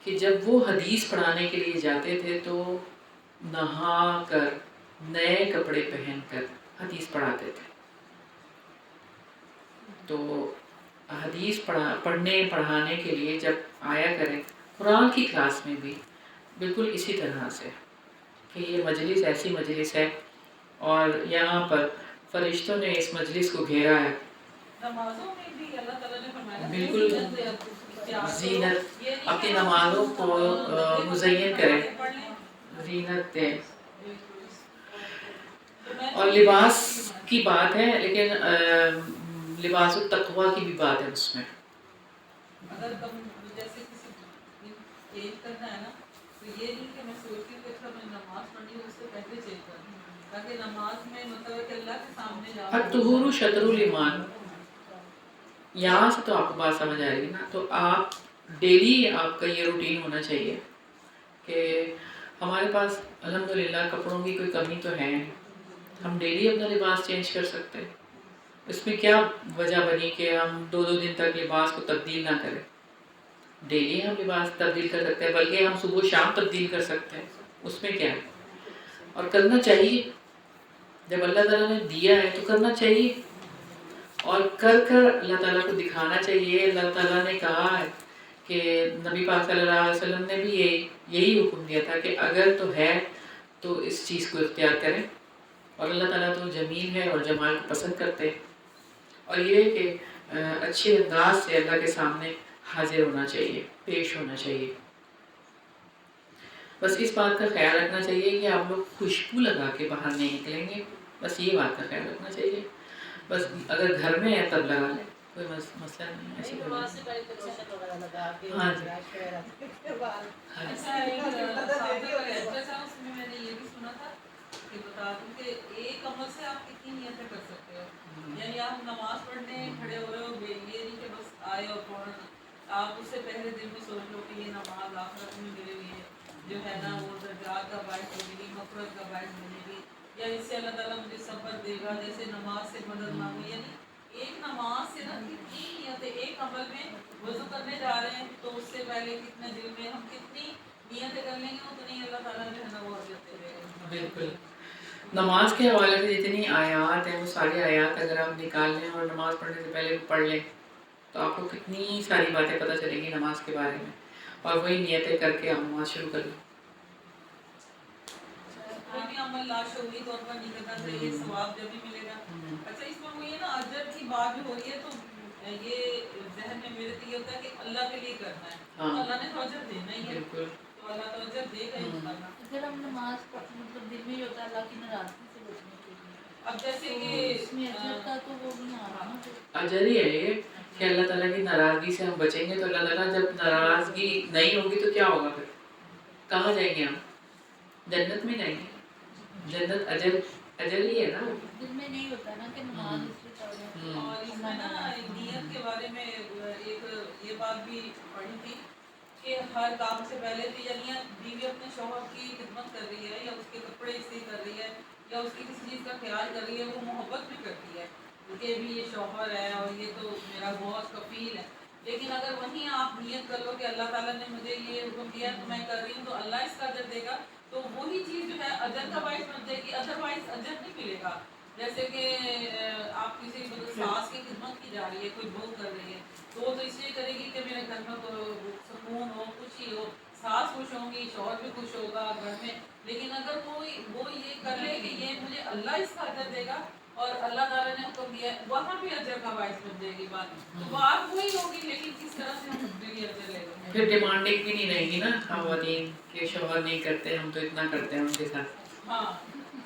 کہ جب وہ حدیث پڑھانے کے لیے جاتے تھے تو نہا کر نئے کپڑے پہن کر حدیث پڑھاتے تھے۔ تو حدیث پڑھنے پڑھانے کے لیے جب آیا کریں قرآن کی کلاس میں بھی بالکل اسی طرح سے کہ یہ مجلس ایسی مجلس ہے اور یہاں پر فرشتوں نے اس مجلس کو گھیرا ہے۔ نمازوں میں بھی اللہ تعالیٰ نے فرمایا بالکل زینت، اپنی نمازوں کو مزین کریں، زینت دیں، اور لباس کی بات ہے لیکن لباس التقویٰ کی بھی بات ہے اس میں۔ اگر جیسے کسی چینج کرنا ہے نا تو یہ نہیں کہ میں سوچتی ہوں کہ اچھا میں نماز پڑھنی ہوں اس سے پہلے چینج کروں، تاکہ نماز میں مطلب کہ اللہ کے سامنے جاؤں۔ الطہور شطر الایمان، یہاں سے تو آپ کو بات سمجھ آئے گی نا۔ تو آپ ڈیلی آپ کا یہ روٹین ہونا چاہیے کہ ہمارے پاس الحمدللہ کپڑوں کی کوئی کمی تو ہے، ہم ڈیلی اپنا لباس چینج کر سکتے ہیں۔ اس میں کیا وجہ بنی کہ ہم 2 دن تک لباس کو تبدیل نہ کریں؟ ڈیلی ہم لباس تبدیل کر سکتے ہیں، بلکہ ہم صبح و شام تبدیل کر سکتے ہیں، اس میں کیا ہے؟ اور کرنا چاہیے، جب اللہ تعالیٰ نے دیا ہے تو کرنا چاہیے، اور کر اللہ تعالیٰ کو دکھانا چاہیے۔ اللہ تعالیٰ نے کہا ہے کہ نبی پاک صلی اللہ علیہ وسلم نے بھی یہی حکم دیا تھا کہ اگر تو ہے تو اس چیز کو اختیار کریں، اور اللہ تعالیٰ تو جمیل ہے اور جمال کو پسند کرتے ہیں، اور یہ کہ اچھے انداز سے اللہ کے سامنے حاضر ہونا چاہیے، پیش ہونا چاہیے۔ بس اس بات کا خیال رکھنا چاہیے کہ آپ لوگ خوشبو لگا کے باہر نہیں نکلیں گے، بس یہ بات کا خیال رکھنا چاہیے۔ بس اگر گھر میں ہے تب لگا لیں، کوئی مسئلہ نہیں ہے، ایسی کوئی بات نہیں۔ ہاں جی، اس میں میں نے یہ بھی سنا تھا کہ بتا دوں کہ ایک عمل سے آپ کتنی نیتیں کر سکتے ہو، یعنی آپ نماز پڑھنے کھڑے ہو رہے ہو، یہ نہیں کہ بس آئے اور فوراً آپ اس سے پہلے دل میں سوچ لو کہ یہ نماز آخرت میں میرے لیے جو ہے نا وہ درجات کا باعث ہوگی گی، مغفرت کا باعث بنے گی، یا اس سے اللہ تعالیٰ مجھے صبر دے گا، جیسے نماز سے مدد مانگو. یعنی ایک نماز سے نا کتنی نیتیں، ایک عمل میں وضو کرنے جا رہے ہیں تو اس سے پہلے کتنے دل میں ہم کتنی نیتیں کر لیں گے اتنی اللہ تعالیٰ جو ہے نا وہ اجر دے گا. بالکل. نماز کے حوالے سے جتنی آیات ہیں وہ ساری آیات اگر آپ نکال لیں اور نماز پڑھنے سے پہلے پڑھ لیں تو آپ کو کتنی ساری باتیں پتہ چلیں گی نماز کے بارے میں، اور وہی نیتیں کر کے آپ نماز شروع کر لیں. کوئی بھی عمل لاشعوری طور پر نہیں کرنا چاہیے، ثواب جب بھی ملے گا. اچھا اس میں وہ یہ نا اجر کی بات جو ہو رہی ہے تو یہ ذہن میں میرے تو یہ ہوتا ہے کہ اللہ کے لیے کرنا ہے تو اللہ نے تو اجر دینا ہی ہے، تو اللہ تو اجر دے گا ہی انشاءاللہ. اگر ہم نماز مطلب دل میں ہوتا ہے اللہ کی ناراضگی سے بچنے کے لیے، اب جیسے تو کہ اس میں اجر کا تو وہ نہیں آ رہا نا. اجر ہی ہے یہ کہ اللہ تعالیٰ کی ناراضگی سے ہم بچیں گے، تو اللہ تعالیٰ جب ناراضگی نہیں ہوگی تو کیا ہوگا، پھر کہاں جائیں گے ہم؟ جنت میں جائیں گے. جنت اجر ہی ہے نا. دل میں نہیں ہوتا نا کہ نماز اس لیے پڑھ رہے ہیں. اور اس میں نا نیت کے بارے میں ایک یہ بات بھی پڑھی تھی کہ ہر کام سے پہلے تو یعنی بیوی اپنے شوہر کی خدمت کر رہی ہے یا اس کے کپڑے استری کر رہی ہے یا اس کی کسی چیز کا خیال کر رہی ہے، وہ محبت بھی کرتی ہے کہ بھی یہ شوہر ہے اور یہ تو میرا بہت کفیل ہے. لیکن اگر وہیں آپ نیت کر لو کہ اللہ تعالیٰ نے مجھے یہ حکم دیا تو میں کر رہی ہوں تو اللہ اس کا اجر دے گا، تو وہی چیز جو ہے اجر کا باعث بن جائے گی، ادروائز اجر نہیں ملے گا. جیسے کہ آپ کسی مطلب ساس کی خدمت کی جا رہی ہے، کوئی بہو کر رہی ہے تو وہ تو اس لیے کرے گی کہ میرے گھر میں سکون ہو، خوشی ہو، ساس خوش ہوں گی، شوہر بھی خوش ہوگا گھر میں. لیکن اگر وہ یہ کر لے کہ یہ مجھے اللہ اس کا اجر دے گا اور اللہ تعالیٰ نے حکم دیا ہے، وہاں بھی اجر کا باعث بن جائے گی بات. تو بات وہی ہوگی لیکن کس طرح سے ہم اپنے لیے اجر لے لیں. پھر ڈیمانڈنگ بھی نہیں رہے گی نا خواتین کہ شوہر نہیں کرتے ہم تو اتنا کرتے ہیں ان کے ساتھ. ہاں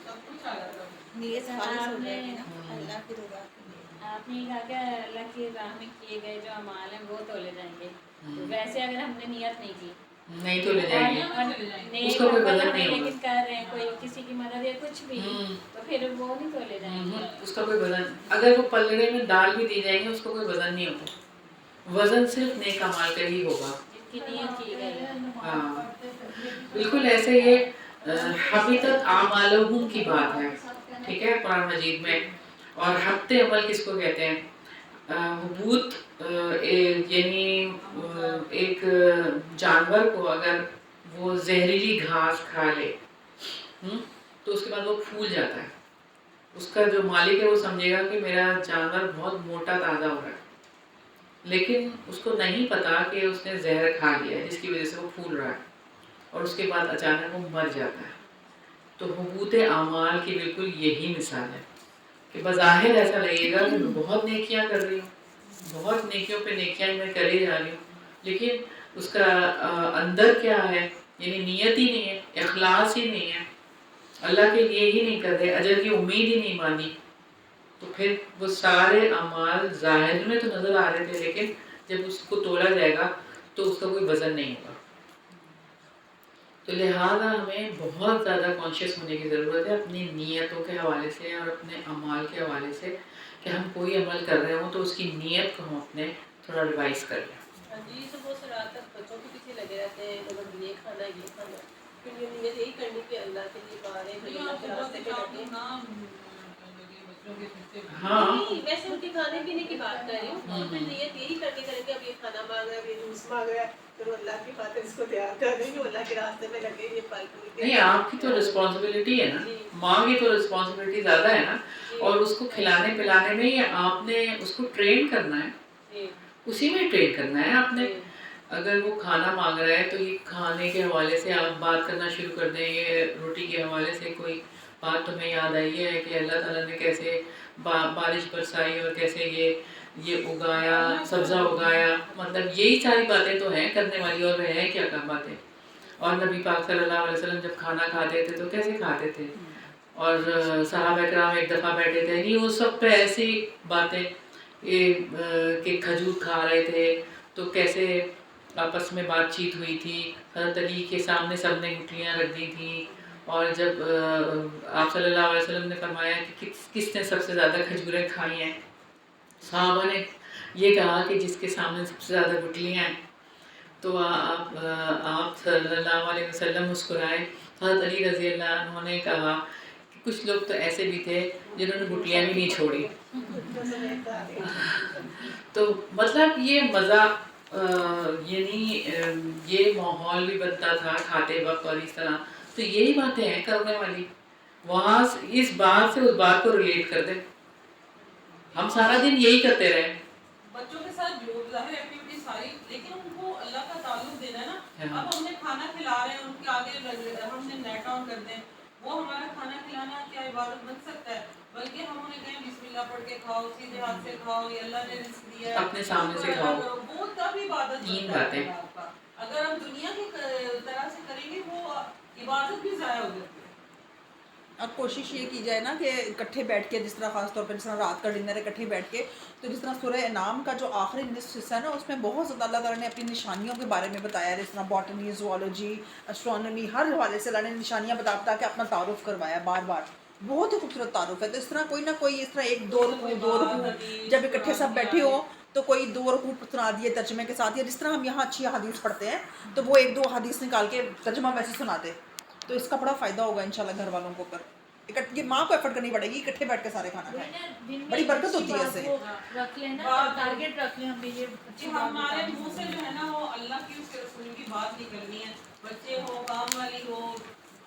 سب کچھ آ جاتا ہے. نیت خالص ہو جائے گی نا اللہ کی رضا کے لیے. آپ نے کہا کہ اللہ کی راہ میں کیے گئے جو اعمال ہیں وہ تولے جائیں گے. تو ویسے اگر ہم نے نیت نہیں کی نہیں تو لے جائیں گے، نیک اس کا کوئی عمل وزن ہم نہیں ہوگا. لیکن کر رہے ہیں کوئی کسی کی مدد یا کچھ بھی تو پھر وہ نہیں تولے جائیں گے. اس کا کوئی وزن، اگر وہ پلڑے میں ڈال بھی دی جائیں گے اس کا کوئی وزن نہیں ہوگا. وزن صرف نیک اعمال کا ہی ہوگا. جس کی نیت کی گئی ہے. ہاں بالکل ایسے یہ حبیطت اعمالہم کی بات ہے، ٹھیک ہے قرآن مجید میں. اور حبط عمل کس کو کہتے ہیں؟ حبوط یعنی ایک جانور کو اگر وہ زہریلی گھاس کھا لے تو اس کے بعد وہ پھول جاتا ہے. اس کا جو مالک ہے وہ سمجھے گا کہ میرا جانور بہت موٹا تازہ ہو رہا ہے، لیکن اس کو نہیں پتا کہ اس نے زہر کھا لیا ہے جس کی وجہ سے وہ پھول رہا ہے اور اس کے بعد اچانک وہ مر جاتا ہے. تو حبوط اعمال کی بالکل یہی مثال ہے کہ بظاہر ایسا لگے گا کہ میں بہت نیکیاں کر رہی ہوں، بہت نیکیوں پہ نیکیاں میں کرے جا رہی ہوں، لیکن اس کا اندر کیا ہے، یعنی نیت ہی نہیں ہے، اخلاص ہی نہیں ہے، اللہ کے لیے ہی نہیں کر رہے، اجر کی امید ہی نہیں مانی. تو پھر وہ سارے اعمال ظاہر میں تو نظر آ رہے تھے لیکن جب اس کو تولا جائے گا تو اس کا کوئی وزن نہیں ہوگا. تو لہٰذا ہمیں بہت زیادہ کانشیس ہونے کی ضرورت ہے اپنی نیتوں کے حوالے سے اور اپنے اعمال کے حوالے سے کہ ہم کوئی عمل کر رہے ہوں تو اس کی نیت کو ہم اپنے تھوڑا ریوائز کر لیں. جی تو بہت سے رات تک بچوں کے پیچھے لگے رہتے ہیں، مطلب یہ کھانا یہ کھانا، پھر یہ نیت یہی کرنی کہ اللہ کے لیے پا رہے ہیں، اللہ کے راستے پہ لگے. ہاں نہیں ویسے ان کے کھانے پینے کی بات کر رہی ہوں، تو پھر نیت یہی کرنی کریں کہ اب یہ کھانا مانگ رہا ہے، اب یہ جوس مانگ رہا ہے، پھر وہ اللہ کی خاطر اس کو تیار کر دیں گے، اللہ کے راستے میں لگے. یہ پھل پھول نہیں، آپ کی تو رسپانسبلٹی ہے نا، ماں کی تو رسپانسبلٹی زیادہ ہے نا، اور اس کو kھلانے پلانے میں ہی آپ نے اس کو ٹرین کرنا ہے، اسی میں ٹرین کرنا ہے آپ نے. اگر وہ کھانا مانگ رہا ہے تو یہ کھانے کے حوالے سے آپ بات کرنا شروع کر دیں گے، روٹی کے حوالے سے کوئی بات تمہیں یاد آئی ہے کہ اللہ تعالیٰ نے کیسے بارش برسائی اور کیسے یہ اگایا، سبزہ اگایا، مطلب یہی ساری باتیں تو ہیں کرنے والی، اور وہ ہیں کیا باتیں. اور نبی پاک صلی اللہ علیہ وسلم جب کھانا کھاتے تھے تو کیسے کھاتے تھے، اور صحابہ کرام ایک دفعہ بیٹھے تھے، نہیں اس وقت پہ ایسی باتیں کہ کھجور کھا رہے تھے تو کیسے آپس میں بات چیت ہوئی تھی. حضرت علی کے سامنے سب نے گٹھلیاں رکھ دی تھیں، اور جب آپ صلی اللہ علیہ وسلم نے فرمایا کہ کس نے سب سے زیادہ کھجوریں کھائی ہیں، صحابہ نے یہ کہا کہ جس کے سامنے سب سے زیادہ گٹلیاں ہیں تو آپ صلی اللہ علیہ وسلم مسکرائے. حضرت علی رضی اللہ عنہ نے کہا کہ کچھ لوگ تو ایسے بھی تھے جنہوں نے گٹلیاں بھی نہیں چھوڑی. تو مطلب یہ مزہ یعنی یہ ماحول بھی بنتا تھا کھاتے وقت اور اس طرح. تو یہی باتیں ہیں کرنے والی. وہاں اس بات سے اس بات کو ریلیٹ کر دیں. ہم سارا دن یہی کرتے رہے. بچوں کے ساتھ جو ظاہر ایکٹیویٹی ساری، لیکن ان کو اللہ کا تعلق دینا ہے نا. اب ہم نے کھانا کھلا رہے ہیں ان کے آگے ہم نے نیٹ آن کر دیں، وہ ہمارا کھانا کھلانا کیا عبادت بن سکتا ہے؟ بلکہ ہم انہیں کہیں بسم اللہ پڑھ کے کھاؤ، سیدھے ہاتھ سے کھاؤ، یہ اللہ نے رزق دیا ہے اپنے سامنے سے کھاؤ. وہ تب عبادت تین بنتا ہے باتیں. آپ کا. اگر ہم دنیا کی طرح سے کریں گے وہ عبادت بھی ضائع ہو جاتی ہے. اب کوشش یہ کی جائے نا کہ اکٹھے بیٹھ کے، جس طرح خاص طور پہ جس طرح رات کا ڈنر ہے اکٹھے بیٹھ کے، تو جس طرح سورہ انعام کا جو آخری نصف حصہ ہے نا اس میں بہت زیادہ اللہ تعالیٰ نے اپنی نشانیوں کے بارے میں بتایا ہے. جس طرح باٹنی، زوالوجی، اسٹرانومی، ہر حوالے سے اللہ نے نشانیاں بتا کے اپنا تعارف کروایا بار بار. بہت ہی خوبصورت تعارف ہے. تو اس طرح کوئی نہ کوئی، اس طرح ایک دو رکوع جب اکٹھے سب بیٹھے ہو تو کوئی 2 رکوع سنا دیے ترجمے کے ساتھ، یا جس طرح ہم یہاں اچھی حدیث پڑھتے ہیں تو وہ 1-2 حدیث نکال کے ترجمہ ویسے سناتے. تو اس کا بڑا فائدہ ہوگا انشاءاللہ گھر والوں کو. یہ ماں کو ایفرٹ کرنی پڑے گی اکٹھے بیٹھ کے سارے کھانا کھائیں. بڑی برکت ہوتی ہے اس سے. رکھ لینا، ٹارگیٹ رکھ لیں ہمیں یہ کہ ہمارے منہ سے جو ہے نا وہ اللہ کی اس کے رسول کی بات نہیں کرنی ہے. بچے ہو، کام والی ہو،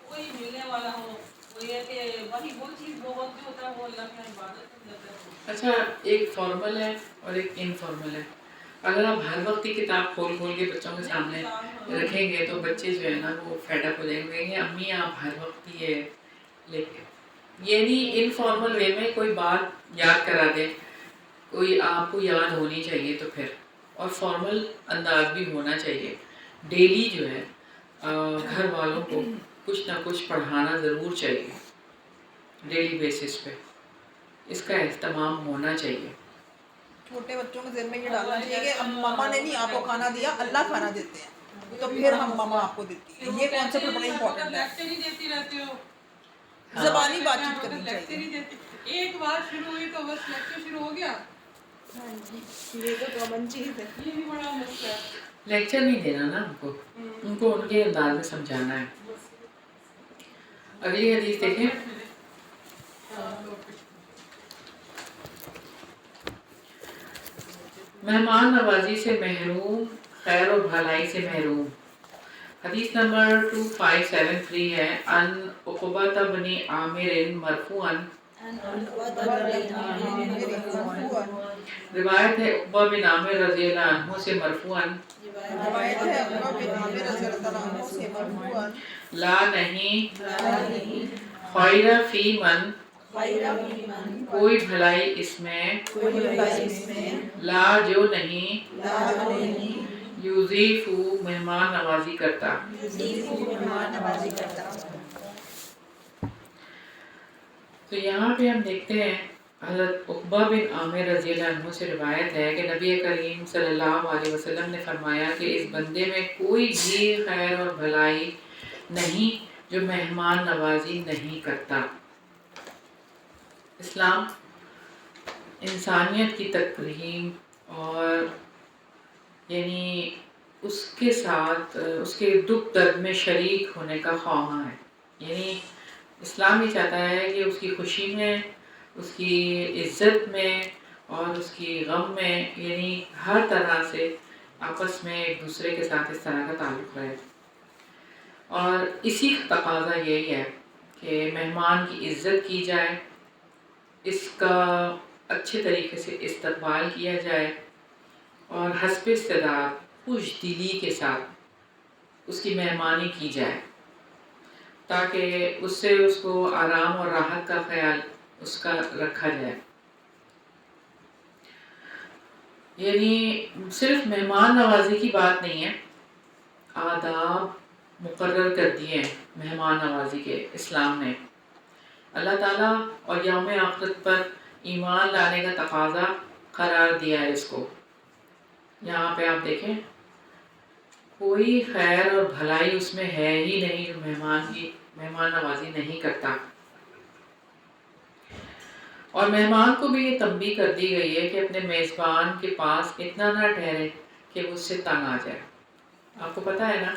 کوئی ملنے والا ہو، وہ یہ کہ وہی وہ چیز وہ وقت جو ہوتا ہے وہ اللہ کی عبادت بن جاتا ہے. اچھا، ایک فارمل ہے اور ایک انفارمل ہے. اگر آپ ہر وقت کی کتاب کھول کے بچوں کے سامنے رکھیں گے تو بچے جو ہے نا وہ فیڈ اپ ہو جائیں گے کہ امی آپ ہر وقت یہ لے کے. یعنی انفارمل وے میں کوئی بات یاد کرا دیں، کوئی آپ کو یاد ہونی چاہیے تو پھر. اور فارمل انداز بھی ہونا چاہیے. ڈیلی جو ہے گھر والوں کو کچھ نہ کچھ پڑھانا ضرور چاہیے ڈیلی بیسس پہ. اس کا اہتمام ہونا چاہیے. چھوٹے بچوں کے ذہن میں یہ ڈالنا چاہیے کہ اب ماما نے نہیں آپ کو کھانا دیا، اللہ کھانا دیتے ہیں تو پھر ہم ماما آپ کو دیتی ہے. یہ کانسیپٹ بڑا امپورٹنٹ ہے. لیکچر ہی دیتی رہتے ہو، زبانی بات چیت کرنی چاہیے. ایک بار شروع ہوئی تو بس لیکچر شروع ہو گیا. یہ تو کامن چیز ہے. یہ بھی بڑا مسئلہ ہے. لیکچر نہیں دینا نا ان کو ان کے انداز میں سمجھانا ہے. اگلی حدیث دیکھیں. مہمان نوازی سے محروم، خیر و بھلائی سے محروم. حدیث نمبر 2573 ہے. ان عقبہ بن عامر مرفوعا، روایت ہے عقبہ بن عامر رضی اللہ عنہ سے مرفوعا، لا نہیں خیر فی من، کوئی بھلائی اس میں، لا جو نہیں، یوزیف مہمان نوازی کرتا. تو یہاں پہ ہم دیکھتے ہیں حضرت عقبہ بن عامر رضی اللہ عنہ سے روایت ہے کہ نبی کریم صلی اللہ علیہ وسلم نے فرمایا کہ اس بندے میں کوئی بھی خیر اور بھلائی نہیں جو مہمان نوازی نہیں کرتا. اسلام انسانیت کی تکریم اور یعنی اس کے ساتھ اس کے دکھ درد میں شریک ہونے کا خواہاں ہے. یعنی اسلام یہ چاہتا ہے کہ اس کی خوشی میں، اس کی عزت میں اور اس کی غم میں، یعنی ہر طرح سے آپس میں ایک دوسرے کے ساتھ اس طرح کا تعلق رہے. اور اسی کا تقاضا یہی ہے کہ مہمان کی عزت کی جائے، اس کا اچھے طریقے سے استقبال کیا جائے اور حسب استطاعت خوش دلی کے ساتھ اس کی مہمانی کی جائے تاکہ اس سے اس کو آرام اور راحت کا خیال اس کا رکھا جائے. یعنی صرف مہمان نوازی کی بات نہیں ہے، آداب مقرر کر دیے ہیں مہمان نوازی کے اسلام نے. اللہ تعالیٰ اور یوم آخرت پر ایمان لانے کا تقاضا قرار دیا ہے اس کو. یہاں پہ آپ دیکھیں کوئی خیر اور بھلائی اس میں ہے ہی نہیں جو مہمان نوازی نہیں کرتا. اور مہمان کو بھی یہ تنبیہ کر دی گئی ہے کہ اپنے میزبان کے پاس اتنا نہ ٹھہرے کہ وہ اس سے تنگ آ جائے. آپ کو پتہ ہے نا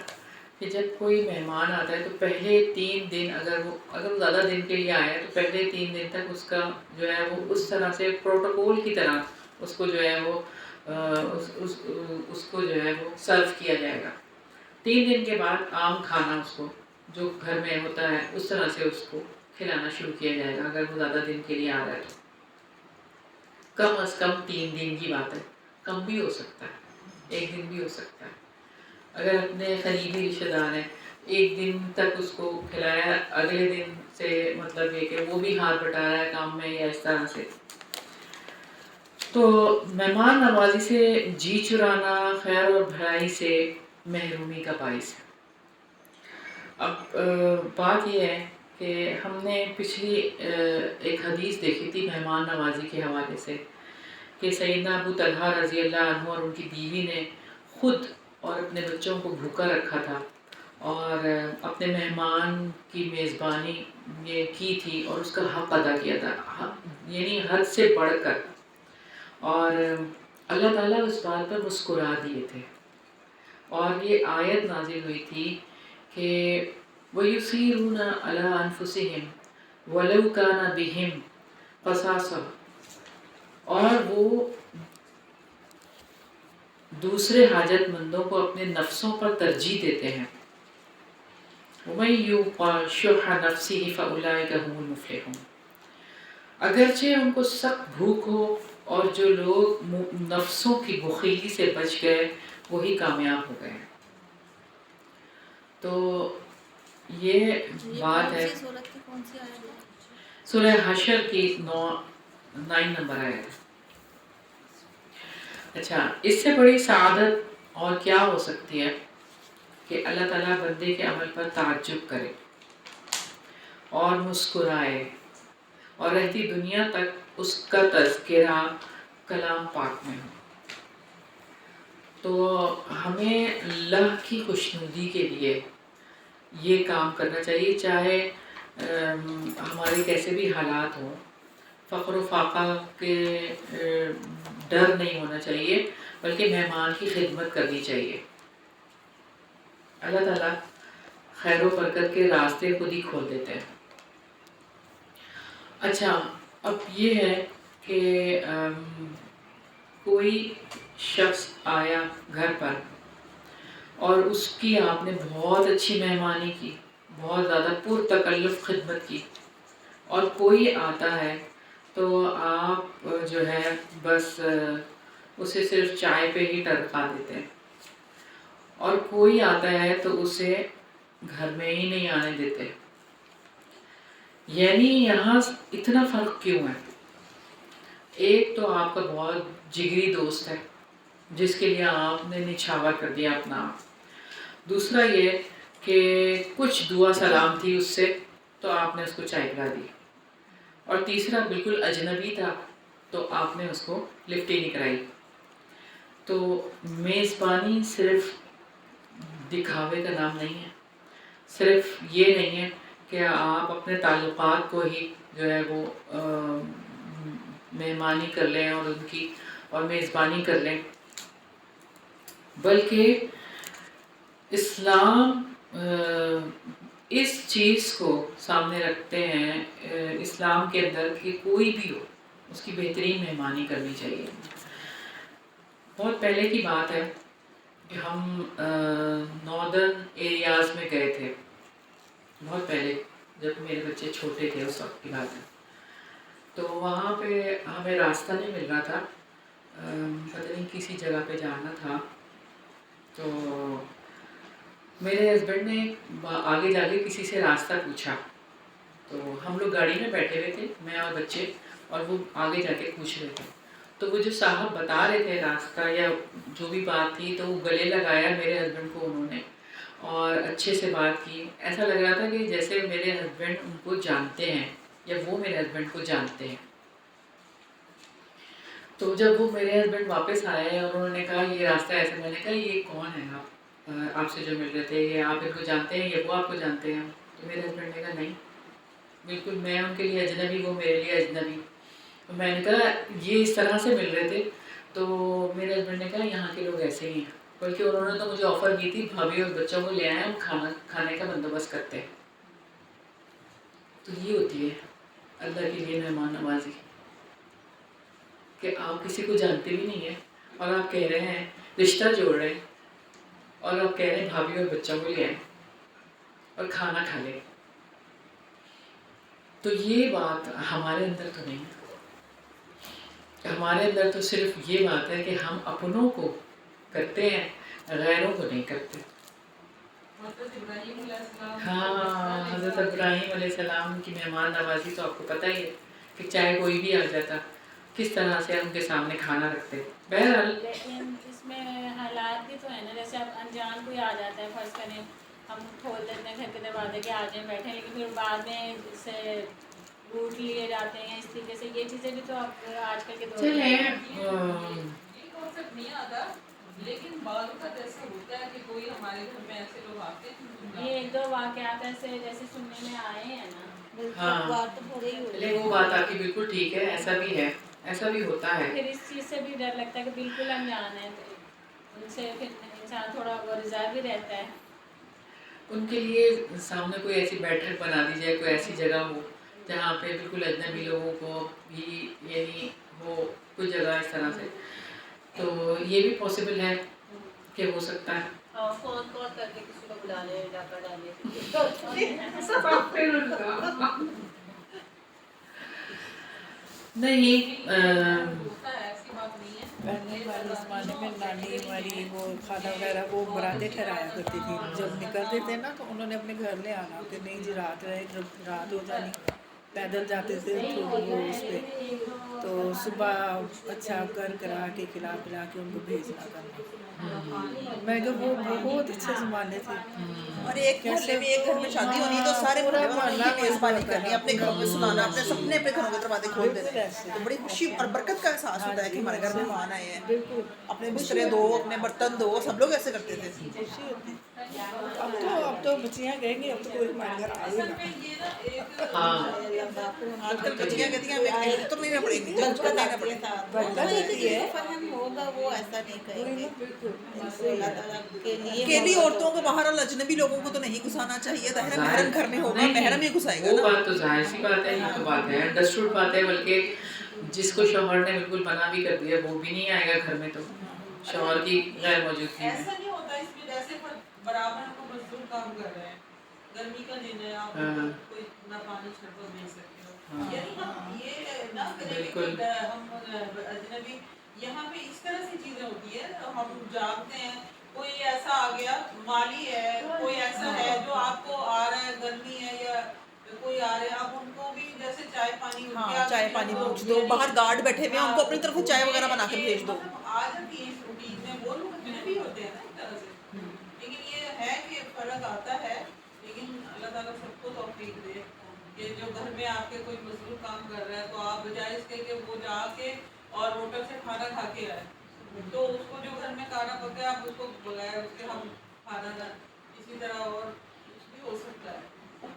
کہ جب کوئی مہمان آتا ہے تو پہلے 3 دن اگر وہ زیادہ دن کے لیے آیا ہے تو پہلے 3 دن تک اس کا جو ہے وہ اس طرح سے پروٹوکول کی طرح اس کو جو ہے وہ اس کو جو ہے وہ سرو کیا جائے گا. 3 دن کے بعد عام کھانا اس کو جو گھر میں ہوتا ہے اس طرح سے اس کو کھلانا شروع کیا جائے گا اگر وہ زیادہ دن کے لیے آ رہا ہے تو. کم از کم 3 دن کی بات ہے، کم بھی ہو سکتا ہے، 1 دن بھی ہو سکتا ہے. اگر اپنے قریبی رشتہ دار ہیں 1 دن تک اس کو کھلایا، اگلے دن سے مطلب یہ کہ وہ بھی ہاتھ بٹا رہا ہے کام میں یا اس طرح سے. تو مہمان نوازی سے جی چرانا خیر اور بھلائی سے محرومی کا باعث ہے. اب بات یہ ہے کہ ہم نے پچھلی ایک حدیث دیکھی تھی مہمان نوازی کے حوالے سے کہ سیدنا ابو طلحہ رضی اللہ عنہ اور ان کی بیوی نے خود اور اپنے بچوں کو بھوکا رکھا تھا اور اپنے مہمان کی میزبانی یہ کی تھی اور اس کا حق ادا کیا تھا، یعنی حد سے بڑھ کر. اور اللہ تعالیٰ اس بات پر مسکرا دیے تھے اور یہ آیت نازل ہوئی تھی کہ وَيُثِيرُونَ عَلَىٰ أَنفُسِهِمْ وَلَوْ كَانَ بِهِمْ خَصَاصَةٌ، اور وہ دوسرے حاجت مندوں کو اپنے نفسوں پر ترجیح دیتے ہیں. وَمَن يُوقَ شُحَّ نَفْسِهِ فَأُولَٰئِكَ هُمُ الْمُفْلِحُونَ. اگرچہ ان کو سخت بھوک ہو اور جو لوگ نفسوں کی بخیلی سے بچ گئے وہی کامیاب ہو گئے. تو یہ بات ہے صورت کی کون سی آیت ہے؟ سورہ حشر کی 9 نمبر آیت. اچھا، اس سے بڑی سعادت اور کیا ہو سکتی ہے کہ اللہ تعالیٰ بندے کے عمل پر تعجب کرے اور مسکرائے اور رہتی دنیا تک اس کا تذکرہ کلام پاک میں ہو. تو ہمیں اللہ کی خوشنودی کے لیے یہ کام کرنا چاہیے، چاہے ہمارے کیسے بھی حالات ہوں. فقر و فاقہ کے ڈر نہیں ہونا چاہیے بلکہ مہمان کی خدمت کرنی چاہیے. اللہ تعالیٰ خیر و برکت کے راستے خود ہی کھول دیتے ہیں. اچھا، اب یہ ہے کہ کوئی شخص آیا گھر پر اور اس کی آپ نے بہت اچھی مہمانی کی، بہت زیادہ پرتکلف خدمت کی، اور کوئی آتا ہے تو آپ جو ہے بس اسے صرف چائے پہ ہی ٹرکا دیتے ہیں، اور کوئی آتا ہے تو اسے گھر میں ہی نہیں آنے دیتے. یعنی یہاں اتنا فرق کیوں ہے؟ ایک تو آپ کا بہت جگری دوست ہے جس کے لیے آپ نے نچھاور کر دیا اپنا آپ. دوسرا یہ کہ کچھ دعا سلام تھی اس سے تو آپ نے اس کو چائے پلا دی. اور تیسرا بالکل اجنبی تھا تو آپ نے اس کو لفٹ ہی نہیں کرائی. تو میزبانی صرف دکھاوے کا نام نہیں ہے، صرف یہ نہیں ہے کہ آپ اپنے تعلقات کو ہی جو ہے وہ مہمانی کر لیں اور ان کی اور میزبانی کر لیں، بلکہ اسلام اس چیز کو سامنے رکھتے ہیں اسلام کے اندر کہ کوئی بھی ہو اس کی بہترین مہمانی کرنی چاہیے. بہت پہلے کی بات ہے کہ ہم ناردرن ایریاز میں گئے تھے، بہت پہلے جب میرے بچے چھوٹے تھے اس وقت کی بات ہے. تو وہاں پہ ہمیں راستہ نہیں مل رہا تھا، پتہ نہیں کسی جگہ پہ جانا تھا. تو میرے ہسبینڈ نے آگے جا کے کسی سے راستہ پوچھا، تو ہم لوگ گاڑی میں بیٹھے ہوئے تھے میں اور بچے، اور وہ آگے جا کے پوچھ رہے تھے. تو وہ جو صاحب بتا رہے تھے راستہ یا جو بھی بات تھی تو وہ گلے لگایا میرے ہسبینڈ کو انہوں نے اور اچھے سے بات کی. ایسا لگ رہا تھا کہ جیسے میرے ہسبینڈ ان کو جانتے ہیں یا وہ میرے ہسبینڈ کو جانتے ہیں. تو جب وہ میرے ہسبینڈ واپس آئے اور انہوں نے کہا یہ راستہ ایسا، میں نے کہا یہ کون ہے آپ سے جو مل رہے تھے، یہ آپ ان کو جانتے ہیں یا وہ آپ کو جانتے ہیں؟ تو میرے ہسبینڈ نے کہا نہیں، بالکل میں ان کے لیے اجنبی، وہ میرے لیے اجنبی. میں نے کہا یہ اس طرح سے مل رہے تھے، تو میرے ہسبینڈ نے کہا یہاں کے لوگ ایسے ہی ہیں، بلکہ انہوں نے تو مجھے آفر کی تھی بھابھی اور بچوں کو لے آئیں ہم کھانے کا بندوبست کرتے ہیں۔ تو یہ ہوتی ہے اللہ کے لیے مہمان نوازی، کہ آپ کسی کو جانتے بھی نہیں ہیں اور آپ کہہ رہے ہیں رشتہ جوڑ رہے ہیں، اور آپ کہہ رہے ہیں بھابھی اور بچوں کو لے آئیں اور کھانا کھا لیں۔ تو یہ بات ہمارے اندر تو نہیں ہے، ہمارے اندر تو صرف یہ بات ہے کہ ہم اپنوں کو کرتے ہیں، غیروں کو نہیں کرتے۔ حضرت ابراہیم علیہ السلام، ہاں، حضرت ابراہیم علیہ السلام کی مہمان نوازی تو آپ کو پتہ ہی ہے کہ چاہے کوئی بھی آ جاتا کس طرح سے ان کے سامنے کھانا رکھتے۔ بہرحال لیکن اس میں حالات بھی تو ہے نا، جیسے اب انجان کوئی آ جاتا ہے، فرض کریں ہم کھول دیتے ہیں گھر کے دروازے کے، آ جائیں بیٹھیں، لیکن پھر بعد میں اس سے روٹ لیے جاتے ہیں، اس طریقے سے یہ چیزیں بھی تو اب آج کل کے دور میں چلیں یہ کانسیپٹ نہیں آتا، لیکن بعض اوقات ایسا ہوتا ہے کہ کوئی ہمارے گھر میں ایسے لوگ آتے ہیں، یہ ایک دو واقعات ایسے جیسے سننے میں آئے ہیں نا۔ ہاں، چلیں وہ بات آپ کی بالکل ٹھیک ہے، ایسا بھی ہے، ایسا بھی ہوتا ہے۔ پھر اس چیز سے بھی ڈر لگتا ہے کہ بالکل انجان ہے، ان سے پھر انسان تھوڑا وہ ریزرو بھی رہتا ہے۔ ان کے لیے سامنے کوئی ایسی بیٹھک بنا دی جائے، کوئی ایسی جگہ ہو جہاں پہ بالکل اجنبی لوگوں کو بھی یعنی ہو کوئی جگہ اس طرح سے، تو یہ بھی پاسبل ہے کہ ہو سکتا ہے۔ فون کال کر کے کسی کو بلا لیں، ڈاکہ ڈالیں۔ نہیں ہوتا ہے، ایسی بات نہیں ہے۔ پہلے والے زمانے میں نانی ہماری وہ کھانا وغیرہ وہ برادے ٹھہرایا کرتی تھی، جب نکلتے تھے نا تو انہوں نے اپنے گھر لے آنا کہ نہیں جی رات رہے، جب رات ہو جانی پیدل جاتے تھے وہ اس پہ، تو صبح اچھا کر کرا کے کھلا پلا کے ان کو بھیجنا کرنا۔ میں کہ وہ بہت اچھے زمانے تھے۔ اور ایک محلے میں ایک گھر میں شادی ہونی تو سارے محلے والوں نے میزبانی کرنی، اپنے گھروں میں سلانا، اپنے سپنے اپنے گھروں کے دروازے کھول دیتے ہیں، تو بڑی خوشی اور برکت کا احساس ہوتا ہے کہ ہمارے گھر مہمان آئے ہیں، بالکل اپنے بسترے دو، اپنے برتن دو، سب لوگ ایسے کرتے تھے۔ خوشی ہوتی۔ اب تو بچیاں کہیں گی اب تو کوئی ہمارے گھر آئے اصل گا۔ میں یہ نا ایک ہاں، آج کل بچیاں کہتی ہیں ہمیں تو نہیں نہ پڑے گی، جب کرنا ہی نہ پڑے گی۔ برکت ہوتی ہے، فہم ہوگا وہ ایسا نہیں کہیں وہی گے۔ نا بالکل اللہ تعالیٰ کے لیے اکیلی عورتوں کو باہر اور اجنبی لوگوں کو تو نہیں گھسانا چاہیے، ظاہر محرم گھر میں ہوگا، محرم ہی گھسائے گا وہ نا۔ بات تو ظاہر سی بات ہے، یہ تو بات ہے انڈرسٹوڈ بات ہے، بلکہ جس کو شوہر نے بالکل منع بھی کر دیا وہ بھی نہیں آئے گا گھر میں، تو شوہر کی غیر موجودگی میں۔ ایسا نہیں ہوتا، اس میں جیسے برابر کو مزدور کام کر رہے ہیں، گرمی کا دن ہے، آپ کوئی نہ پانی چھڑکو دے سکتے ہو، یعنی ہم یہ نہ کریں کہ ہم اجنبی، یہاں پہ اس طرح سے چیزیں ہوتی ہے، ہم جانتے ہیں کوئی ایسا آ گیا مالی ہے، کوئی ایسا ہے جو آپ کو آ رہا ہے، گرمی ہے یا کوئی آ رہے ہیں، آپ ان کو بھی جیسے چائے پانی، چائے پانی پوچھ دو، باہر گارڈ بیٹھے ہوئے ہیں ان کو اپنی طرف سے چائے وغیرہ بنا کے بھیج دو۔ آ جاتی ہے اس روٹین میں، وہ لوگ اجنبی ہوتے ہیں نا ایک طرح سے، لیکن یہ ہے کہ فرق آتا ہے، لیکن اللہ تعالیٰ سب کو توفیق دے کہ جو گھر میں آپ کے کوئی مزدور کام کر رہا ہے تو آپ بجائے اس کے کہ وہ جا کے اور ہوٹل سے کھانا کھا کے آئے، تو اس کو جو گھر میں کھانا پکا ہے آپ اس کو بغیر اس کے ہم کھانا نہ، اسی طرح اور کچھ بھی ہو سکتا ہے،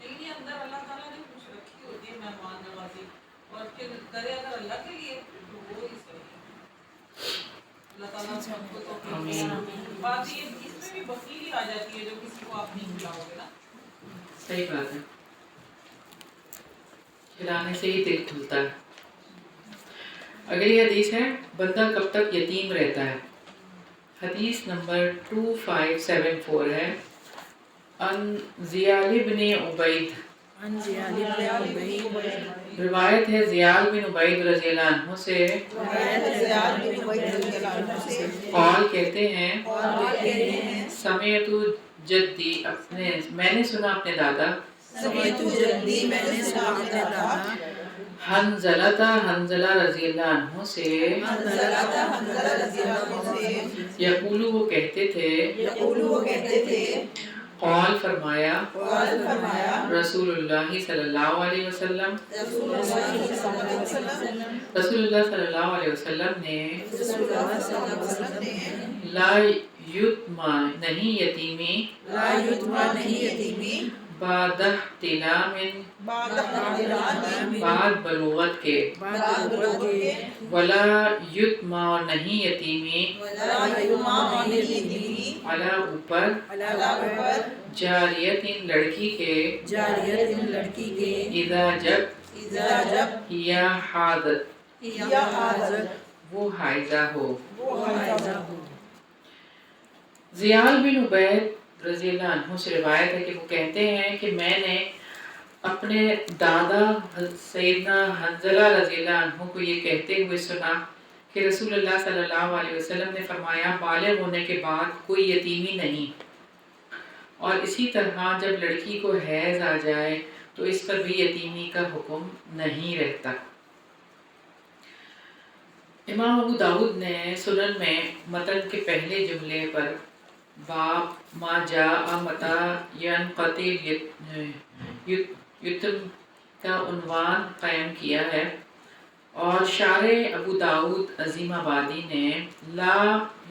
لیکن یہ اندر اللہ تعالیٰ نے کچھ رکھی ہوتی ہے مہمان نوازی، اور پھر کرے اگر اللہ کے لیے تو وہ ہی صحیح ہے۔ اللہ تعالیٰ سب کو توفیق دے۔ بات یہ اس میں بھی بخیلی آ جاتی ہے جو کسی کو آپ نہیں کھلاؤ گے نا۔ صحیح بات ہے، کھلانے سے ہی دل کھلتا ہے۔ اگلی حدیث ہے بندہ کب تک یتیم رہتا ہے، حدیث نمبر 2574 ہے، ان زیال بن عبید، روایت ہے زیال بن عبید رضی اللہ عنہ سے، قال کہتے ہیں سمعت جدی، میں نے سنا اپنے دادا، حنظلہ رضی اللہ عنہ سے، یقول وہ کہتے تھے، قال فرمایا، رسول اللہ صلی اللہ علیہ وسلم، رسول اللہ صلی اللہ علیہ وسلم نے، لا یتما نہیں یتیمی، بعد احتلام بعد احتلام بعد بلوغت کے بعد بلوغت کے ولا یتما نہیں یتیمی ولا یتما عن الیتیمی علا اوپر علاوہ جاریت لڑکی کے جاریت لڑکی کے اذا جب اذا جب یا حادت یا حاضر وہ حائضہ ہو. وہ حائضہ ہو. زیال بن عبید رضی اللہ عنہ سے روایت ہے کہ وہ کہتے ہیں کہ میں نے اپنے دادا سیدنا حنظلہ رضی اللہ عنہ کو یہ کہتے ہوئے سنا کہ رسول اللہ صلی اللہ علیہ وسلم نے فرمایا بالغ ہونے کے بعد کوئی یتیمی نہیں، اور اسی طرح جب لڑکی کو حیض آ جائے تو اس پر بھی یتیمی کا حکم نہیں رہتا. امام ابو داؤد نے سنن میں متن کے پہلے جملے پر باب ما جاء متى ينقطع یتم کا عنوان قائم کیا ہے، اور شارح ابو داؤد عظیم آبادی نے لا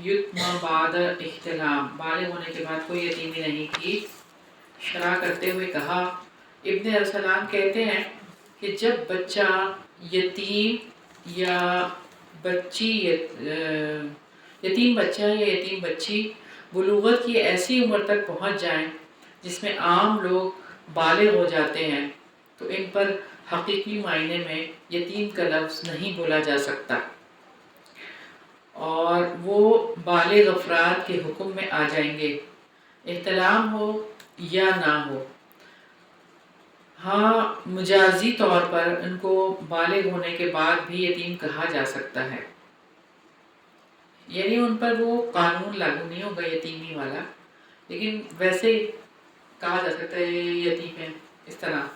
یتم بعد احتلام بالغ ہونے کے بعد کوئی یتیمی نہیں کی شرح کرتے ہوئے کہا. ابن ارسلان کہتے ہیں کہ جب بچہ یتیم یا بچی یتیم بچہ یا یتیم بچی بلوغت کی ایسی عمر تک پہنچ جائیں جس میں عام لوگ بالغ ہو جاتے ہیں تو ان پر حقیقی معنی میں یتیم کا لفظ نہیں بولا جا سکتا، اور وہ بالغ افراد کے حکم میں آ جائیں گے، احتلام ہو یا نہ ہو. ہاں مجازی طور پر ان کو بالغ ہونے کے بعد بھی یتیم کہا جا سکتا ہے، یعنی ان پر وہ قانون لاگو نہیں ہوگا یتیمی والا، لیکن ویسے کہا جا سکتا ہے یتیم ہے. اس طرح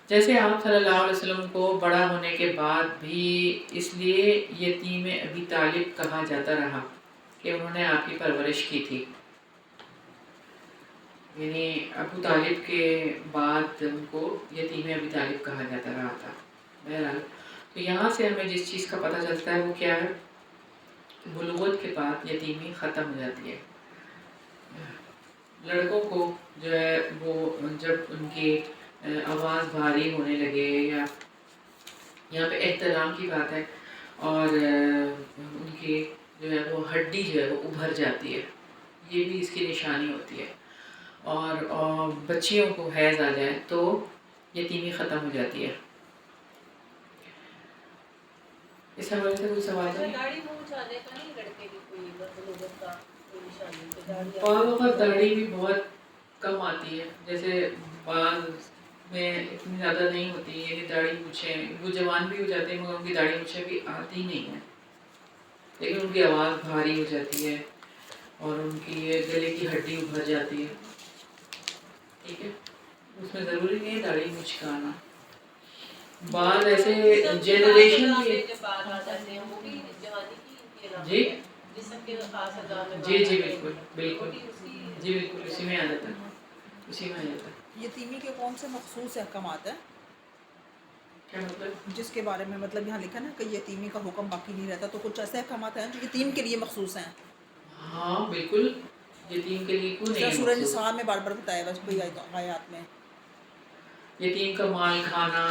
جیسے آپ صلی اللہ علیہ وسلم کو بڑا ہونے کے بعد بھی اس لیے یتیم ابی طالب کہا جاتا رہا کہ انہوں نے آپ کی پرورش کی تھی، یعنی ابو طالب کے بعد ان کو یتیم ابی طالب کہا جاتا رہا تھا. بہرحال تو یہاں سے ہمیں جس چیز کا پتہ چلتا ہے وہ کیا ہے کہ بلوغت کے بعد یتیمی ختم ہو جاتی ہے. لڑکوں کو جو ہے وہ جب ان کی آواز بھاری ہونے لگے، یا یہاں پہ احتلام کی بات ہے، اور ان کی جو ہے وہ ہڈی جو ہے وہ ابھر جاتی ہے، یہ بھی اس کی نشانی ہوتی ہے، اور بچیوں کو حیض آ جائے تو یتیمی ختم ہو جاتی ہے. اس حوالے سے کوئی سوال ہے؟ داڑھی منہ جانے کا نہیں لڑکے کی کوئی بلوغت کا کوئی نشانی تو داڑھی بعض اوقات داڑھی بھی بہت کم آتی ہے، جیسے بعض میں اتنی زیادہ نہیں ہوتی ہے، داڑھی مونچھیں وہ جوان بھی ہو جاتے ہیں مگر ان کی داڑھی مونچھیں بھی آتی نہیں ہیں، لیکن ان کی آواز بھاری ہو جاتی ہے اور ان کی گلے کی ہڈی ابھر جاتی ہے. ٹھیک ہے، اس میں ضروری نہیں ہے داڑھی مونچھ کا آنا. بعض ایسے جنریشن بھی بعد آ جاتے ہیں وہ بھی جوانی کی علامت جی ہے. جسم کے خاص اعضاء میں جی بال جی آ جاتے بالکل ہیں. بالکل وہ بھی اسی جی بالکل اسی میں آ جاتا ہے، اسی میں آ جاتا ہے. یتیمی کے کون سے مخصوص احکامات ہیں کیا مطلب؟ جس کے بارے میں مطلب یہاں لکھا نا کہ یتیمی کا حکم باقی نہیں رہتا، تو کچھ ایسے احکامات ہیں جو یتیم کے لیے مخصوص ہیں؟ ہاں بالکل، یتیم کے لیے کیوں نہیں ہے سورہ مخصوص؟ نساء میں بار بار بتایا بس کوئی آیات میں یتیم کا مال کھانا،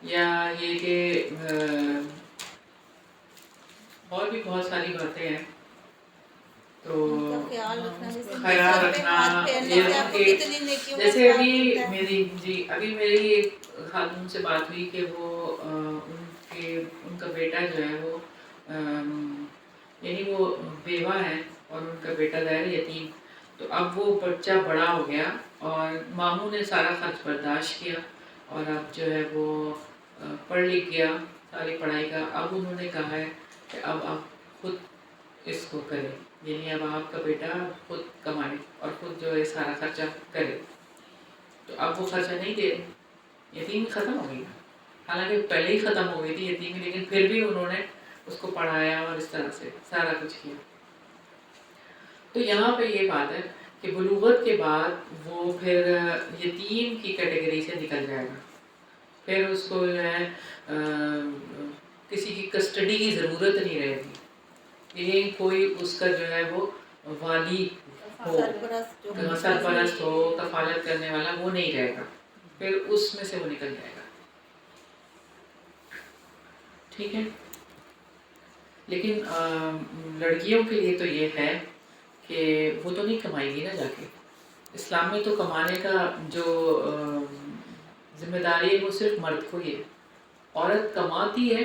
یا یہ کہ اور بھی بہت ساری باتیں ہیں. تو ان کا خیال رکھنا، جیسے خیال سر پہ ہاتھ رکھنا، پھیرنے یہ سے آپ کو کہ کتنی نیکیوں کا جیسے ثواب ابھی ملتا ہے؟ میری ایک خاتون سے بات ہوئی کہ وہ ان کا بیٹا جو ہے وہ یعنی وہ بیوہ ہے اور ان کا بیٹا ظاہر یتیم. تو اب وہ بچہ بڑا ہو گیا اور ماموں نے سارا خرچ برداشت کیا، اور اب جو ہے وہ پڑھ لکھ گیا ساری پڑھائی کا. اب انہوں نے کہا ہے کہ اب آپ خود اس کو کریں، یعنی اب آپ کا بیٹا خود کمائے اور خود جو ہے سارا خرچہ کرے. تو اب وہ خرچہ نہیں دے رہے، یتیمی ختم ہو گئی، حالانکہ پہلے ہی ختم ہو گئی تھی یتیمی، لیکن پھر بھی انہوں نے اس کو پڑھایا اور اس طرح سے سارا کچھ کیا. تو یہاں پہ یہ بات ہے کہ بلوغت کے بعد وہ پھر یتیم کی کیٹیگری سے نکل جائے گا، پھر اس کو جو ہے کسی کی کسٹڈی کی ضرورت نہیں رہے گی، لیکن کوئی اس کا جو ہے وہ والی ہو سرپرست جو سرپرست ہو کفالت کرنے والا وہ نہیں رہے گا، پھر اس میں سے وہ نکل جائے گا. ٹھیک ہے. لیکن لڑکیوں کے لیے تو یہ ہے کہ وہ تو نہیں کمائے گی نا جا کے. اسلام میں تو کمانے کا جو ذمہ داری ہے وہ صرف مرد کو ہی ہے. عورت کماتی ہے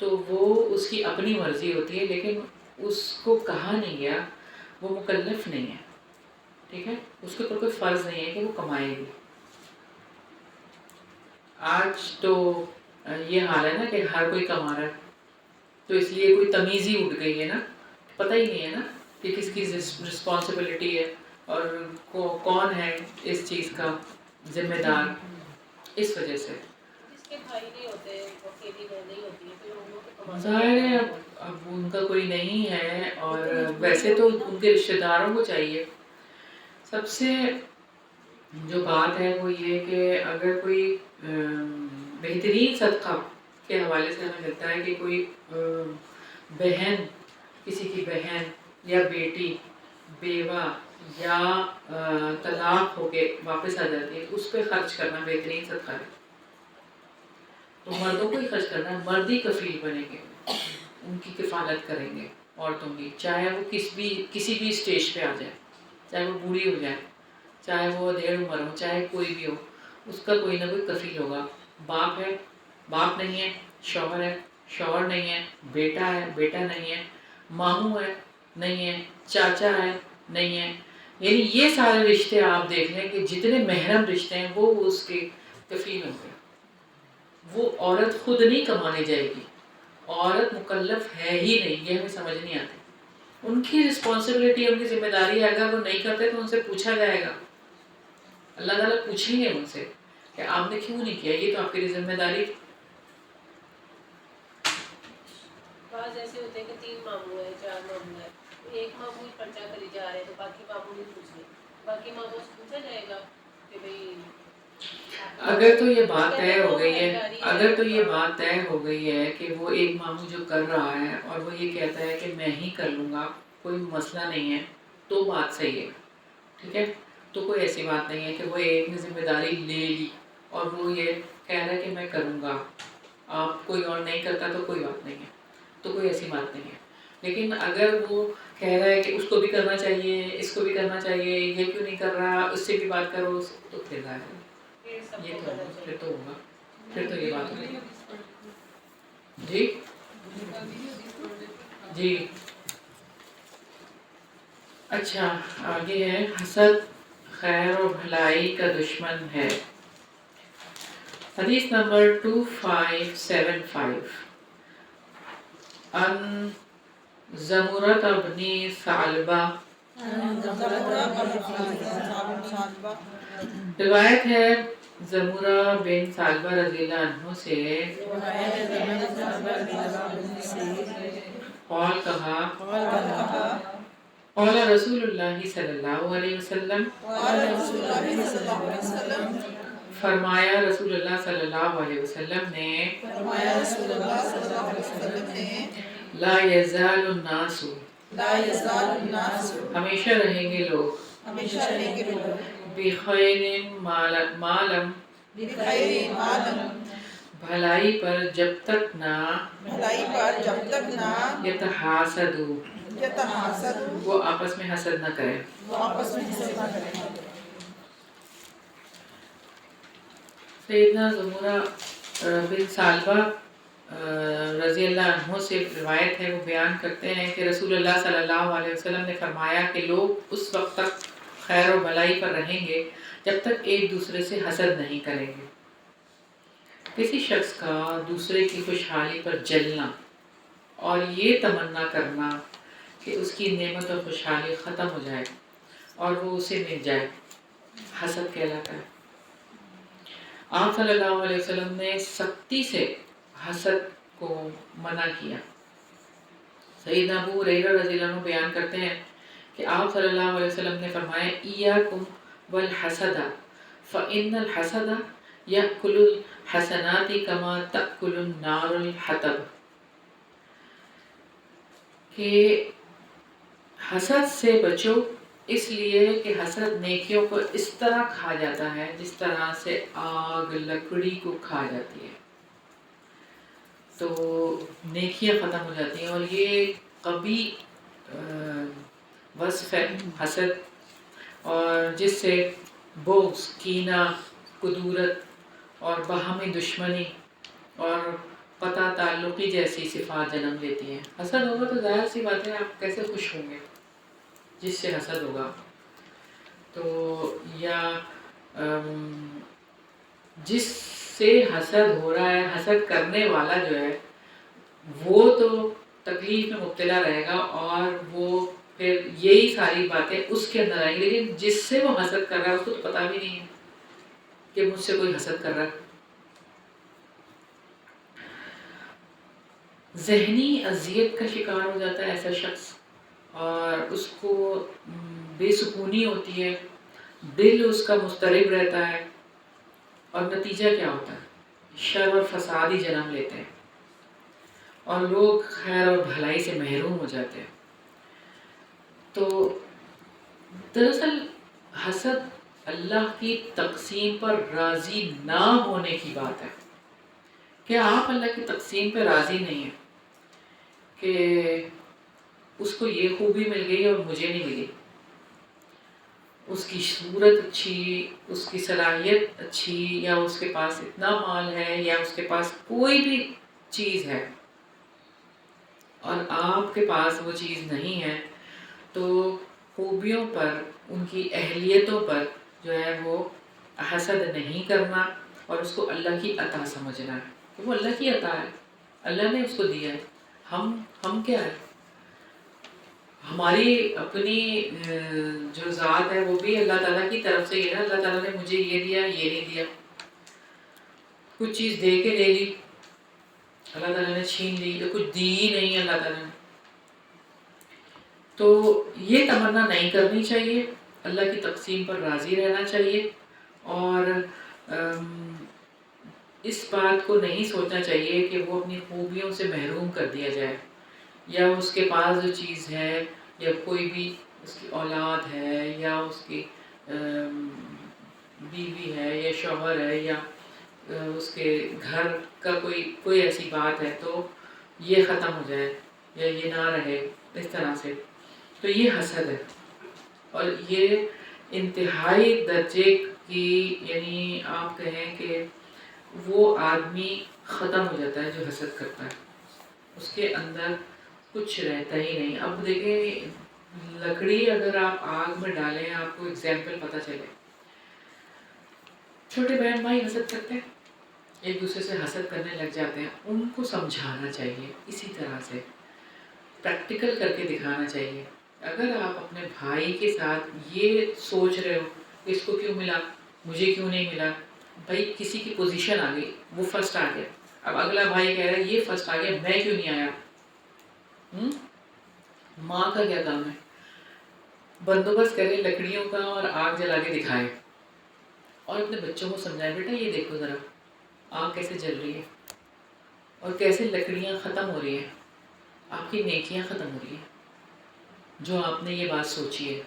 تو وہ اس کی اپنی مرضی ہوتی ہے، لیکن اس کو کہا نہیں گیا، وہ مکلف نہیں ہے. ٹھیک ہے، اس کے اوپر کوئی فرض نہیں ہے کہ وہ کمائے گی. آج تو یہ حال ہے نا کہ ہر کوئی کما رہا ہے، تو اس لیے کوئی تمیز ہی اٹھ گئی ہے نا. پتہ ہی نہیں ہے نا کہ کس کی رسپانسبلٹی ہے اور کون ہے اس چیز کا ذمہ دار. اس وجہ سے جس کے بھائی نہیں ہوتے، اکیلی بہنیں ہی ہوتی ہیں، پھر ان لوگوں کو کمانا ظاہر ہے اب ان کا کوئی نہیں ہے، اور ویسے تو ان کے رشتہ داروں کو چاہیے. سب سے جو بات ہے وہ یہ کہ اگر کوئی بہترین صدقہ کے حوالے سے ہمیں لگتا ہے کہ کوئی بہن، کسی کی بہن یا بیٹی بیوہ یا طلاق ہو کے واپس آ جاتی ہے، اس پہ خرچ کرنا بہترین صدقہ ہے. تو مردوں کو ہی خرچ کرنا ہے، مرد ہی کفیل بنیں گے، ان کی کفالت کریں گے عورتوں کی، چاہے وہ کسی بھی اسٹیج پہ آ جائے، چاہے وہ بوڑھی ہو جائے، چاہے وہ ادھیڑ عمر ہو، چاہے کوئی بھی ہو، اس کا کوئی نہ کوئی کفیل ہوگا. باپ ہے، باپ نہیں ہے، شوہر ہے، شوہر نہیں ہے، بیٹا ہے، بیٹا نہیں ہے، ماموں ہے، نہیں ہے، چاچا ہے، نہیں ہے. یعنی یہ سارے رشتے آپ دیکھ لیں کہ جتنے محرم رشتے ہیں وہ اس کے کفیل ہوں گے. وہ عورت خود نہیں کمانے جائے گی، عورت مکلف ہے ہی نہیں، یہ ہمیں سمجھ نہیں آتی. ان کی رسپانسبلٹی، ان کی ذمہ داری ہے. اگر وہ نہیں کرتے تو ان سے پوچھا جائے گا، اللہ تعالیٰ پوچھیں گے ان سے کہ آپ نے کیوں نہیں کیا، یہ تو آپ کی ذمہ داری. بعض ایسے ہوتے ہیں کہ 3 ماموں ہیں، 4 ماموں ہیں، ایک ماموں ہی خرچہ کری جا رہے ہیں تو باقی ماموں نہیں پوچھ رہے. باقی ماموں سے پوچھا جائے گا کہ بھئی اگر تو یہ بات طے ہو گئی ہے، اگر تو یہ بات طے ہو گئی ہے کہ وہ ایک ماموں جو کر رہا ہے اور وہ یہ کہتا ہے کہ میں ہی کر لوں گا، کوئی مسئلہ نہیں ہے، تو بات صحیح ہے. ٹھیک ہے، تو کوئی ایسی بات نہیں ہے کہ وہ ایک نے ذمہ داری لے لی اور وہ یہ کہہ رہا ہے کہ میں کروں گا، آپ کوئی اور نہیں کرتا تو کوئی بات نہیں ہے، تو کوئی ایسی بات نہیں ہے. لیکن اگر وہ کہہ رہا ہے کہ اس کو بھی کرنا چاہیے، اس کو بھی کرنا چاہیے، یہ کیوں نہیں کر رہا، اس سے بھی بات کرو، تو پھر ظاہر ہے یہ تو ہوگا، پھر تو ہوگا، پھر تو یہ بات ہوگی. جی جی. اچھا، آگے ہے حسد خیر و بھلائی کا دشمن ہے. حدیث نمبر 2575 ان زمرۃ بن ثعلبہ، روایت ہے زمرہ بن ثعلبہ رضی اللہ عنہ سے، قال کہا، قال رسول اللہ صلی اللہ علیہ وسلم، فرمایا رسول اللہ صلی اللہ علیہ وسلم نے، لا یزال الناس، ہمیشہ رہیں گے لوگ، بخیر ما لم، بھلائی پر جب تک نہ، یتحاسدوا، وہ آپس میں حسد نہ کریں. سیدنا زمرہ بن ثعلبہ رضی اللہ عنہ سے روایت ہے، وہ بیان کرتے ہیں کہ رسول اللہ صلی اللہ علیہ وسلم نے فرمایا کہ لوگ اس وقت تک خیر و بھلائی پر رہیں گے جب تک ایک دوسرے سے حسد نہیں کریں گے. کسی شخص کا دوسرے کی خوشحالی پر جلنا اور یہ تمنا کرنا کہ اس کی نعمت اور خوشحالی ختم ہو جائے اور وہ اسے مل جائے، حسد کہلاتا ہے. آپ صلی اللہ علیہ وسلم نے سختی سے حسد کو منع کیا. سیدنا ابو ہریرہ رضی اللہ عنہ بیان کرتے ہیں کہ آپ صلی اللہ علیہ وسلم نے فرمایا، ایاکم والحسد فإن الحسد یأکل الحسنات کما تأکل النار الحطب، کہ حسد سے بچو اس لیے کہ حسد نیکیوں کو اس طرح کھا جاتا ہے جس طرح سے آگ لکڑی کو کھا جاتی ہے، تو نیکیاں ختم ہو جاتی ہیں. اور یہ قبی وصف ہے حسد، اور جس سے بغض، کینہ، کدورت اور باہمی دشمنی اور قطع تعلقی جیسی صفات جنم لیتی ہیں. حسد ہوگا تو ظاہر سی بات ہے آپ کیسے خوش ہوں گے جس سے حسد ہوگا. تو یا جس سے حسد ہو رہا ہے، حسد کرنے والا جو ہے وہ تو تکلیف میں مبتلا رہے گا، اور وہ پھر یہی ساری باتیں اس کے اندر آئیں گی. لیکن جس سے وہ حسد کر رہا ہے اس کو تو پتہ بھی نہیں ہے کہ مجھ سے کوئی حسد کر رہا ہے. ذہنی اذیت کا شکار ہو جاتا ہے ایسا شخص، اور اس کو بے سکونی ہوتی ہے، دل اس کا مضطرب رہتا ہے، اور نتیجہ کیا ہوتا ہے؟ شر اور فساد ہی جنم لیتے ہیں، اور لوگ خیر اور بھلائی سے محروم ہو جاتے ہیں. تو دراصل حسد اللہ کی تقسیم پر راضی نہ ہونے کی بات ہے. کیا آپ اللہ کی تقسیم پہ راضی نہیں ہیں کہ اس کو یہ خوبی مل گئی اور مجھے نہیں ملی، اس کی صورت اچھی، اس کی صلاحیت اچھی، یا اس کے پاس اتنا مال ہے، یا اس کے پاس کوئی بھی چیز ہے اور آپ کے پاس وہ چیز نہیں ہے، تو خوبیوں پر، ان کی اہلیتوں پر جو ہے وہ حسد نہیں کرنا، اور اس کو اللہ کی عطا سمجھنا ہے کہ وہ اللہ کی عطا ہے، اللہ نے اس کو دیا ہے. ہم کیا ہے؟ ہماری اپنی جو ذات ہے وہ بھی اللہ تعالیٰ کی طرف سے ہی ہے. اللہ تعالیٰ نے مجھے یہ دیا، یہ نہیں دیا. کچھ چیز دے کے لے لی، اللہ تعالیٰ نے چھین لی، تو کچھ دی ہی نہیں اللہ تعالیٰ نے. تو یہ تمنا نہیں کرنی چاہیے، اللہ کی تقسیم پر راضی رہنا چاہیے، اور اس بات کو نہیں سوچنا چاہیے کہ وہ اپنی خوبیوں سے محروم کر دیا جائے، یا اس کے پاس جو چیز ہے، یا کوئی بھی اس کی اولاد ہے، یا اس کی بیوی ہے، یا شوہر ہے، یا اس کے گھر کا کوئی ایسی بات ہے، تو یہ ختم ہو جائے یا یہ نہ رہے اس طرح سے، تو یہ حسد ہے. اور یہ انتہائی درجے کی، یعنی آپ کہیں کہ وہ آدمی ختم ہو جاتا ہے جو حسد کرتا ہے، اس کے اندر کچھ رہتا ہی نہیں. اب دیکھیں لکڑی اگر آپ آگ میں ڈالیں، آپ کو ایگزامپل پتہ چلے، چھوٹے بہن بھائی حسد کرتے ہیں، ایک دوسرے سے حسد کرنے لگ جاتے ہیں. ان کو سمجھانا چاہیے، اسی طرح سے پریکٹیکل کر کے دکھانا چاہیے. اگر آپ اپنے بھائی کے ساتھ یہ سوچ رہے ہو کہ اس کو کیوں ملا، مجھے کیوں نہیں ملا، بھائی کسی کی پوزیشن آ گئی، وہ فرسٹ آ گیا، اب اگلا بھائی کہہ رہا ہے یہ فرسٹ آ گیا، میں کیوں نہیں آیا. ماں کا کیا کام ہے؟ بندوبست کرے لکڑیوں کا اور آگ جلا کے دکھائے، اور اپنے بچوں کو سمجھائے بیٹا یہ دیکھو ذرا آگ کیسے جل رہی ہے، اور کیسے لکڑیاں ختم ہو رہی ہیں، آپ کی نیکیاں ختم ہو رہی ہیں جو آپ نے یہ بات سوچی ہے.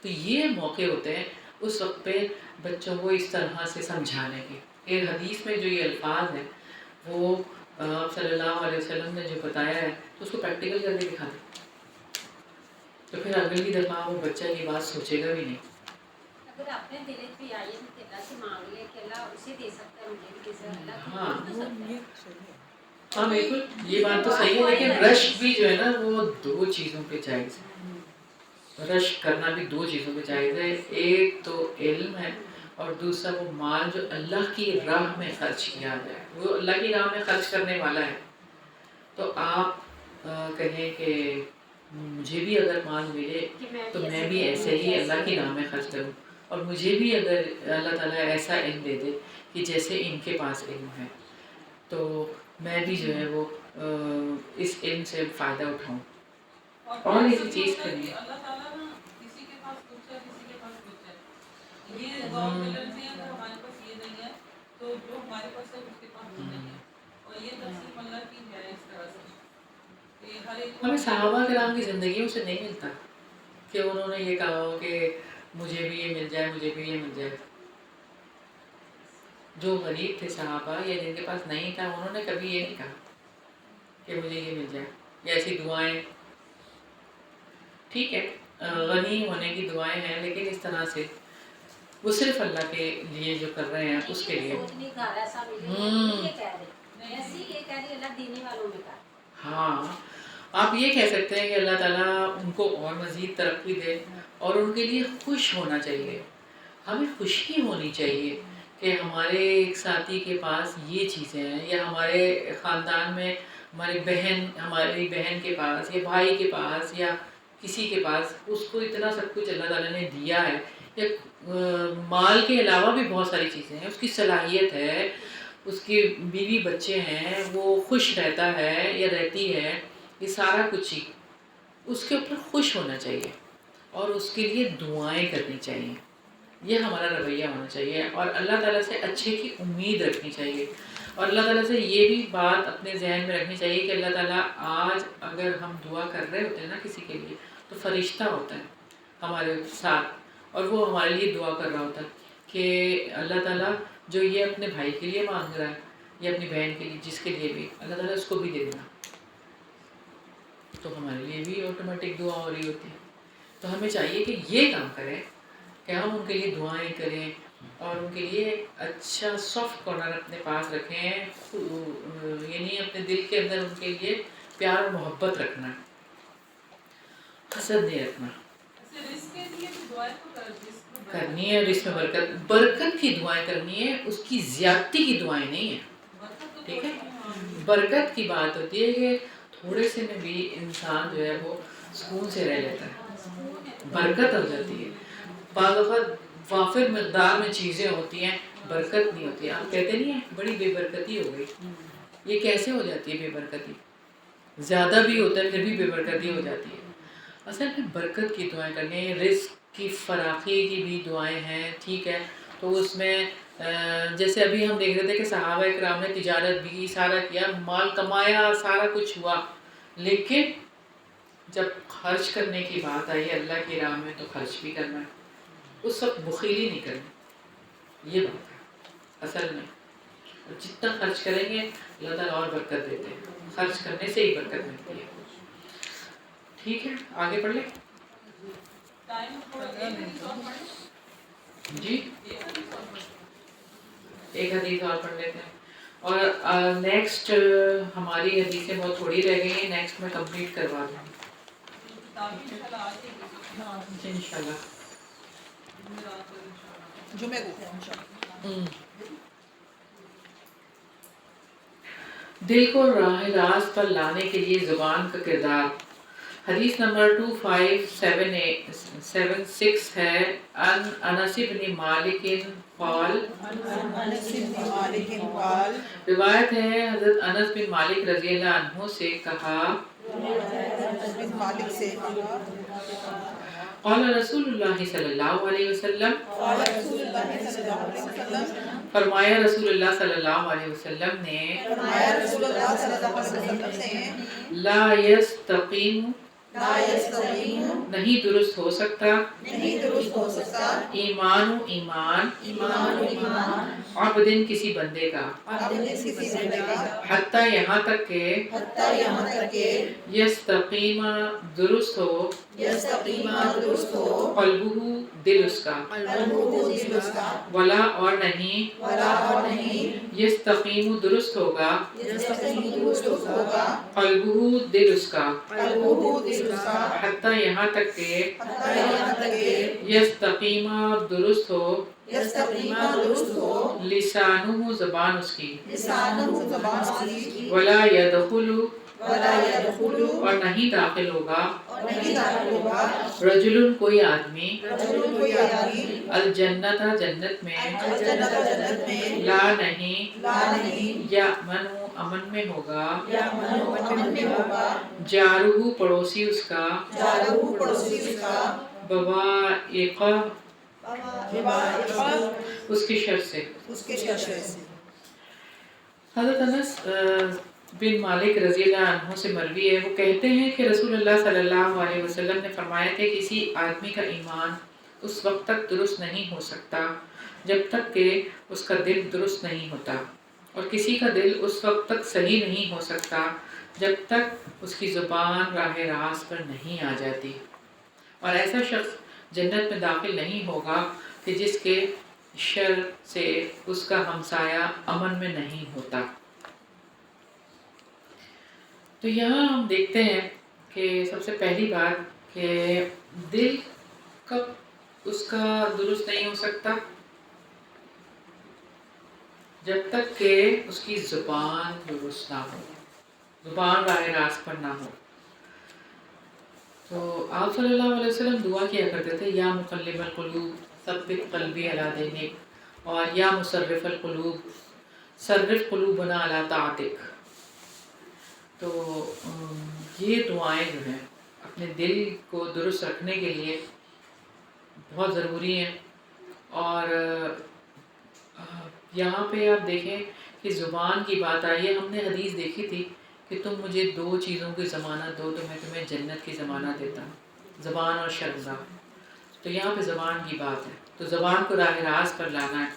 تو یہ موقع ہوتے ہیں اس وقت پہ بچوں کو اس طرح سے سمجھانے کے. ایک حدیث میں جو یہ الفاظ ہیں وہ آپ صلی اللہ علیہ وسلم نے جو بتایا ہے تو اس کو پریکٹیکل کر کے دکھا دیں، تو پھر اگلی دفعہ وہ بچہ یہ بات سوچے گا بھی نہیں. اگر اپنے دل بھی آئیے کہ اللہ سے مانگ لے کہ اللہ اسے دے سکتا ہے، مجھے بھی دے سکتا ہے، اللہ ہاں تو سکتا ہے. ہاں بالکل یہ بات تو صحیح ہے، لیکن رشک بھی جو ہے نا وہ دو چیزوں پہ جائز ہے. رشک کرنا بھی دو چیزوں پہ جائز ہے، ایک تو علم ہے، اور دوسرا وہ مال جو اللہ کی راہ میں خرچ کیا جائے، وہ اللہ کی راہ میں خرچ کرنے والا ہے. تو آپ کہیں کہ مجھے بھی اگر مال ملے تو میں بھی ایسے ہی اللہ کی راہ میں خرچ کروں، اور مجھے بھی اگر اللہ تعالیٰ ایسا علم دے دے کہ جیسے ان کے پاس علم ہے تو میں بھی جو ہے وہ اس علم سے فائدہ اٹھاؤں. اور اسی چیز کریں. اللہ تعالیٰ نا کسی کے پاس کچھ ہے، کسی کے پاس کچھ ہے. یہ گاؤں ملن سے اگر ہمارے پاس یہ نہیں ہے تو جو ہمارے پاس ہے اس کے پاس وہ نہیں ہے، اور یہ تقسیم اللہ کی ہے اس طرح سے کہ ہر ایک ہمیں صحابہ کرام کی زندگیوں سے نہیں ملتا کہ انہوں نے یہ کہا ہو کہ مجھے بھی یہ مل جائے، مجھے بھی یہ مل جائے. جو غریب تھے صحابہ یا جن کے پاس نہیں تھا، انہوں نے کبھی یہ نہیں کہا کہ مجھے یہ مل جائے، یا ایسی دعائیں. ٹھیک ہے غنی ہونے کی دعائیں ہیں، لیکن اس طرح سے وہ صرف اللہ کے لیے جو کر رہے ہیں اس کے لیے. ہاں آپ یہ کہہ سکتے ہیں کہ اللہ تعالیٰ ان کو اور مزید ترقی دے، اور ان کے لیے خوش ہونا چاہیے. ہمیں خوشی ہونی چاہیے کہ ہمارے ایک ساتھی کے پاس یہ چیزیں ہیں، یا ہمارے خاندان میں ہماری بہن کے پاس یا بھائی کے پاس یا کسی کے پاس اس کو اتنا سب کچھ اللہ تعالیٰ نے دیا ہے. یا مال کے علاوہ بھی بہت ساری چیزیں ہیں، اس کی صلاحیت ہے، اس کی بیوی بچے ہیں، وہ خوش رہتا ہے یا رہتی ہے، یہ سارا کچھ ہی اس کے اوپر خوش ہونا چاہیے اور اس کے لیے دعائیں کرنی چاہیے. یہ ہمارا رویہ ہونا چاہیے، اور اللہ تعالیٰ سے اچھے کی امید رکھنی چاہیے. اور اللہ تعالیٰ سے یہ بھی بات اپنے ذہن میں رکھنی چاہیے کہ اللہ تعالیٰ آج اگر ہم دعا کر رہے ہوتے ہیں نا کسی کے لیے، تو فرشتہ ہوتا ہے ہمارے ساتھ، اور وہ ہمارے لیے دعا کر رہا ہوتا ہے کہ اللہ تعالیٰ جو یہ اپنے بھائی کے لیے مانگ رہا ہے یا اپنی بہن کے لیے، جس کے لیے بھی، اللہ تعالیٰ اس کو بھی دے دینا. تو ہمارے لیے بھی آٹومیٹک دعا ہو رہی ہوتی ہے. تو ہمیں چاہیے کہ یہ کام کریں کہ ہم ان کے لیے دعائیں کریں، اور ان کے لیے اچھا سافٹ کارنر اپنے پاس رکھیں، یعنی اپنے دل کے اندر ان کے لیے پیار اور محبت رکھنا، حسد نہیں رکھنا. کرنی ہے، اور اس میں برکت کی دعائیں کرنی ہے، اس کی زیادتی کی دعائیں نہیں ہیں. ٹھیک ہے، برکت کی بات ہوتی ہے کہ تھوڑے سے میں بھی انسان جو ہے وہ سکون سے رہ لیتا ہے، برکت ہو جاتی ہے. بعض اوقات وافر مقدار میں چیزیں ہوتی ہیں، برکت نہیں ہوتی. آپ کہتے نہیں ہیں بڑی بے برکتی ہو گئی. یہ کیسے ہو جاتی ہے بے برکتی؟ زیادہ بھی ہوتا ہے پھر بھی بے برکتی ہو جاتی ہے. اصل میں برکت کی دعائیں کرنی ہے. رزق کی فراخی کی بھی دعائیں ہیں. ٹھیک ہے، تو اس میں جیسے ابھی ہم دیکھ رہے تھے کہ صحابہ اکرام نے تجارت بھی سارا کیا، مال کمایا، سارا کچھ ہوا، لیکن جب خرچ کرنے کی بات آئی اللہ کی راہ میں تو خرچ بھی کرنا ہے. اس وقت بخیلی نہیں کرنی. یہ بات ہے اصل میں. جتنا خرچ کریں گے اللہ تعالیٰ اور برکت دیتے ہیں. خرچ کرنے سے ہی برکت ملتی ہے. ٹھیک ہے، آگے پڑھ لیں. جی ایک حدیث اور پڑھ لیتے ہیں، اور نیکسٹ ہماری حدیثیں بہت تھوڑی رہ گئی ہیں، نیکسٹ میں کمپلیٹ کروا دوں گی انشاءاللہ. جمعے کو دل کو راہ راست پر لانے کے لیے زبان کا کردار. حدیث نمبر 2576 ہے. ان انس بن مالک قال، روایت ہے حضرت انس بن مالک رضی اللہ عنہ سے کہا، قال رسول اللہ صلی اللہ علیہ وسلم، فرمایا رسول اللہ صلی اللہ علیہ وسلم نے، لا یستقیم، نہیں درست ہو سکتا، ایمان ایمان عبدن کسی بندے کا، حتیٰ یہاں تک کہ یستقیم درست ہو، قلبہ دل اس کا، ولا اور نہیں، یستقیم درست ہوگا، قلبہ دل اس کا، حتیٰ یہاں تک کہ یستقیم درست ہو، لسانہ زبان اس کی، ولا یدخل اور نہیں داخل ہوگا، رجل کوئی آدمی، الجنت جنت میں، لا نہیں، یأمن امن میں ہوگا، جارہ پڑوسی اس کا، بوائق اس کی شر سے. حضرت انس بن مالک رضی اللہ عنہ سے مروی ہے، وہ کہتے ہیں کہ رسول اللہ صلی اللہ علیہ وسلم نے فرمایا کہ کسی آدمی کا ایمان اس وقت تک درست نہیں ہو سکتا جب تک کہ اس کا دل درست نہیں ہوتا، اور کسی کا دل اس وقت تک صحیح نہیں ہو سکتا جب تک اس کی زبان راہ راست پر نہیں آ جاتی، اور ایسا شخص جنت میں داخل نہیں ہوگا کہ جس کے شر سے اس کا ہمسایہ امن میں نہیں ہوتا۔ تو یہاں ہم دیکھتے ہیں کہ سب سے پہلی بات کہ دل کب اس کا درست نہیں ہو سکتا، جب تک کہ اس کی زبان درست نہ ہو، زبان راہ راست پر نہ ہو۔ تو آپ صلی اللہ علیہ وسلم دعا کیا کرتے تھے، یا مقلب القلوب ثبت قلبی علی دینک، اور یا مصرف القلوب صرف قلوبنا علی طاعتک۔ تو یہ دعائیں جو ہیں اپنے دل کو درست رکھنے کے لیے بہت ضروری ہیں، اور یہاں پہ آپ دیکھیں کہ زبان کی بات آئی ہے۔ ہم نے حدیث دیکھی تھی کہ تم مجھے 2 چیزوں کی ضمانت دو تو میں تمہیں جنت کی ضمانت دیتا ہوں، زبان اور شرزہ۔ تو یہاں پہ زبان کی بات ہے، تو زبان کو راہ راست پر لانا ہے۔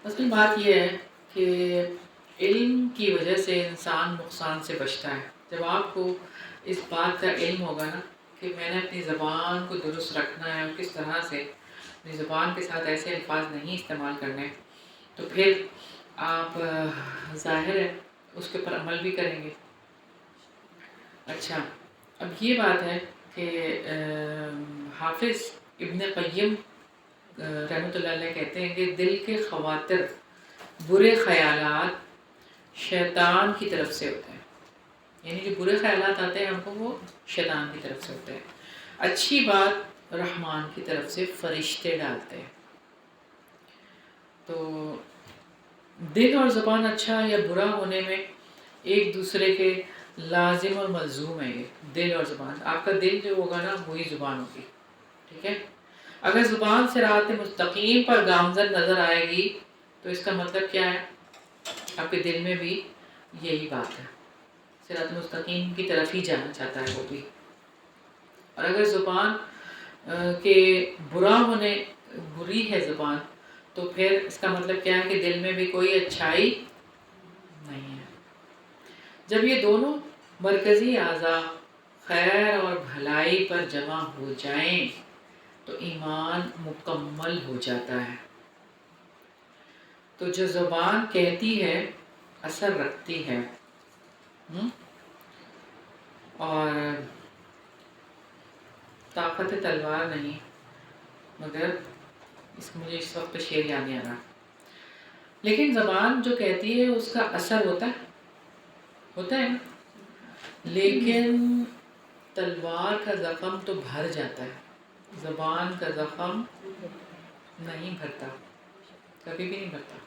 اصل بات یہ ہے کہ علم کی وجہ سے انسان نقصان سے بچتا ہے۔ جب آپ کو اس بات کا علم ہوگا نا کہ میں نے اپنی زبان کو درست رکھنا ہے اور کس طرح سے اپنی زبان کے ساتھ ایسے الفاظ نہیں استعمال کرنے، تو پھر آپ ظاہر ہے اس کے پر عمل بھی کریں گے۔ اچھا، اب یہ بات ہے کہ حافظ ابن قیم رحمۃ اللہ علیہ کہتے ہیں کہ دل کے خواطر، برے خیالات شیطان کی طرف سے ہوتے ہیں، یعنی جو برے خیالات آتے ہیں ہم کو وہ شیطان کی طرف سے ہوتے ہیں، اچھی بات رحمان کی طرف سے فرشتے ڈالتے ہیں۔ تو دل اور زبان اچھا یا برا ہونے میں ایک دوسرے کے لازم اور ملزوم ہے۔ یہ دل اور زبان، آپ کا دل جو ہوگا نا وہی زبان ہوگی، ٹھیک ہے؟ اگر زبان صراط مستقیم پر گامزن نظر آئے گی تو اس کا مطلب کیا ہے؟ آپ کے دل میں بھی یہی بات ہے، صراط مستقیم کی طرف ہی جانا چاہتا ہے وہ بھی۔ اور اگر زبان کے برا ہونے، بری ہے زبان، تو پھر اس کا مطلب کیا ہے کہ دل میں بھی کوئی اچھائی نہیں ہے۔ جب یہ دونوں مرکزی اعضاء خیر اور بھلائی پر جمع ہو جائیں تو ایمان مکمل ہو جاتا ہے۔ تو جو زبان کہتی ہے اثر رکھتی ہے، اور طاقت تلوار نہیں، مگر مجھے اس وقت شعر یاد نہیں آ رہا، لیکن زبان جو کہتی ہے اس کا اثر ہوتا ہے نا، لیکن تلوار کا زخم تو بھر جاتا ہے، زبان کا زخم نہیں بھرتا، کبھی بھی نہیں بھرتا،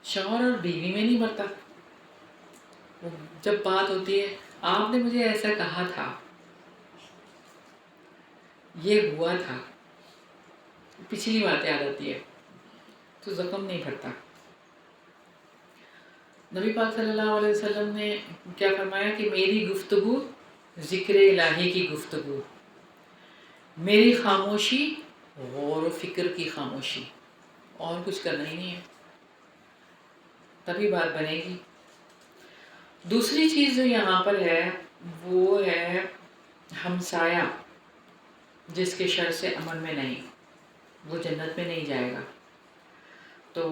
شوہر اور بیوی میں نہیں بھرتا۔ جب بات ہوتی ہے آپ نے مجھے ایسا کہا تھا، یہ ہوا تھا، پچھلی بات یاد آتی ہے تو زخم نہیں بھرتا۔ نبی پاک صلی اللہ علیہ وسلم نے کیا فرمایا کہ میری گفتگو ذکر الہی کی گفتگو، میری خاموشی غور و فکر کی خاموشی، اور کچھ کرنا ہی نہیں ہے، تبھی بات بنے گی۔ دوسری چیز جو یہاں پر ہے وہ ہے ہمسایہ، جس کے شر سے امن میں نہیں، وہ جنت میں نہیں جائے گا۔ تو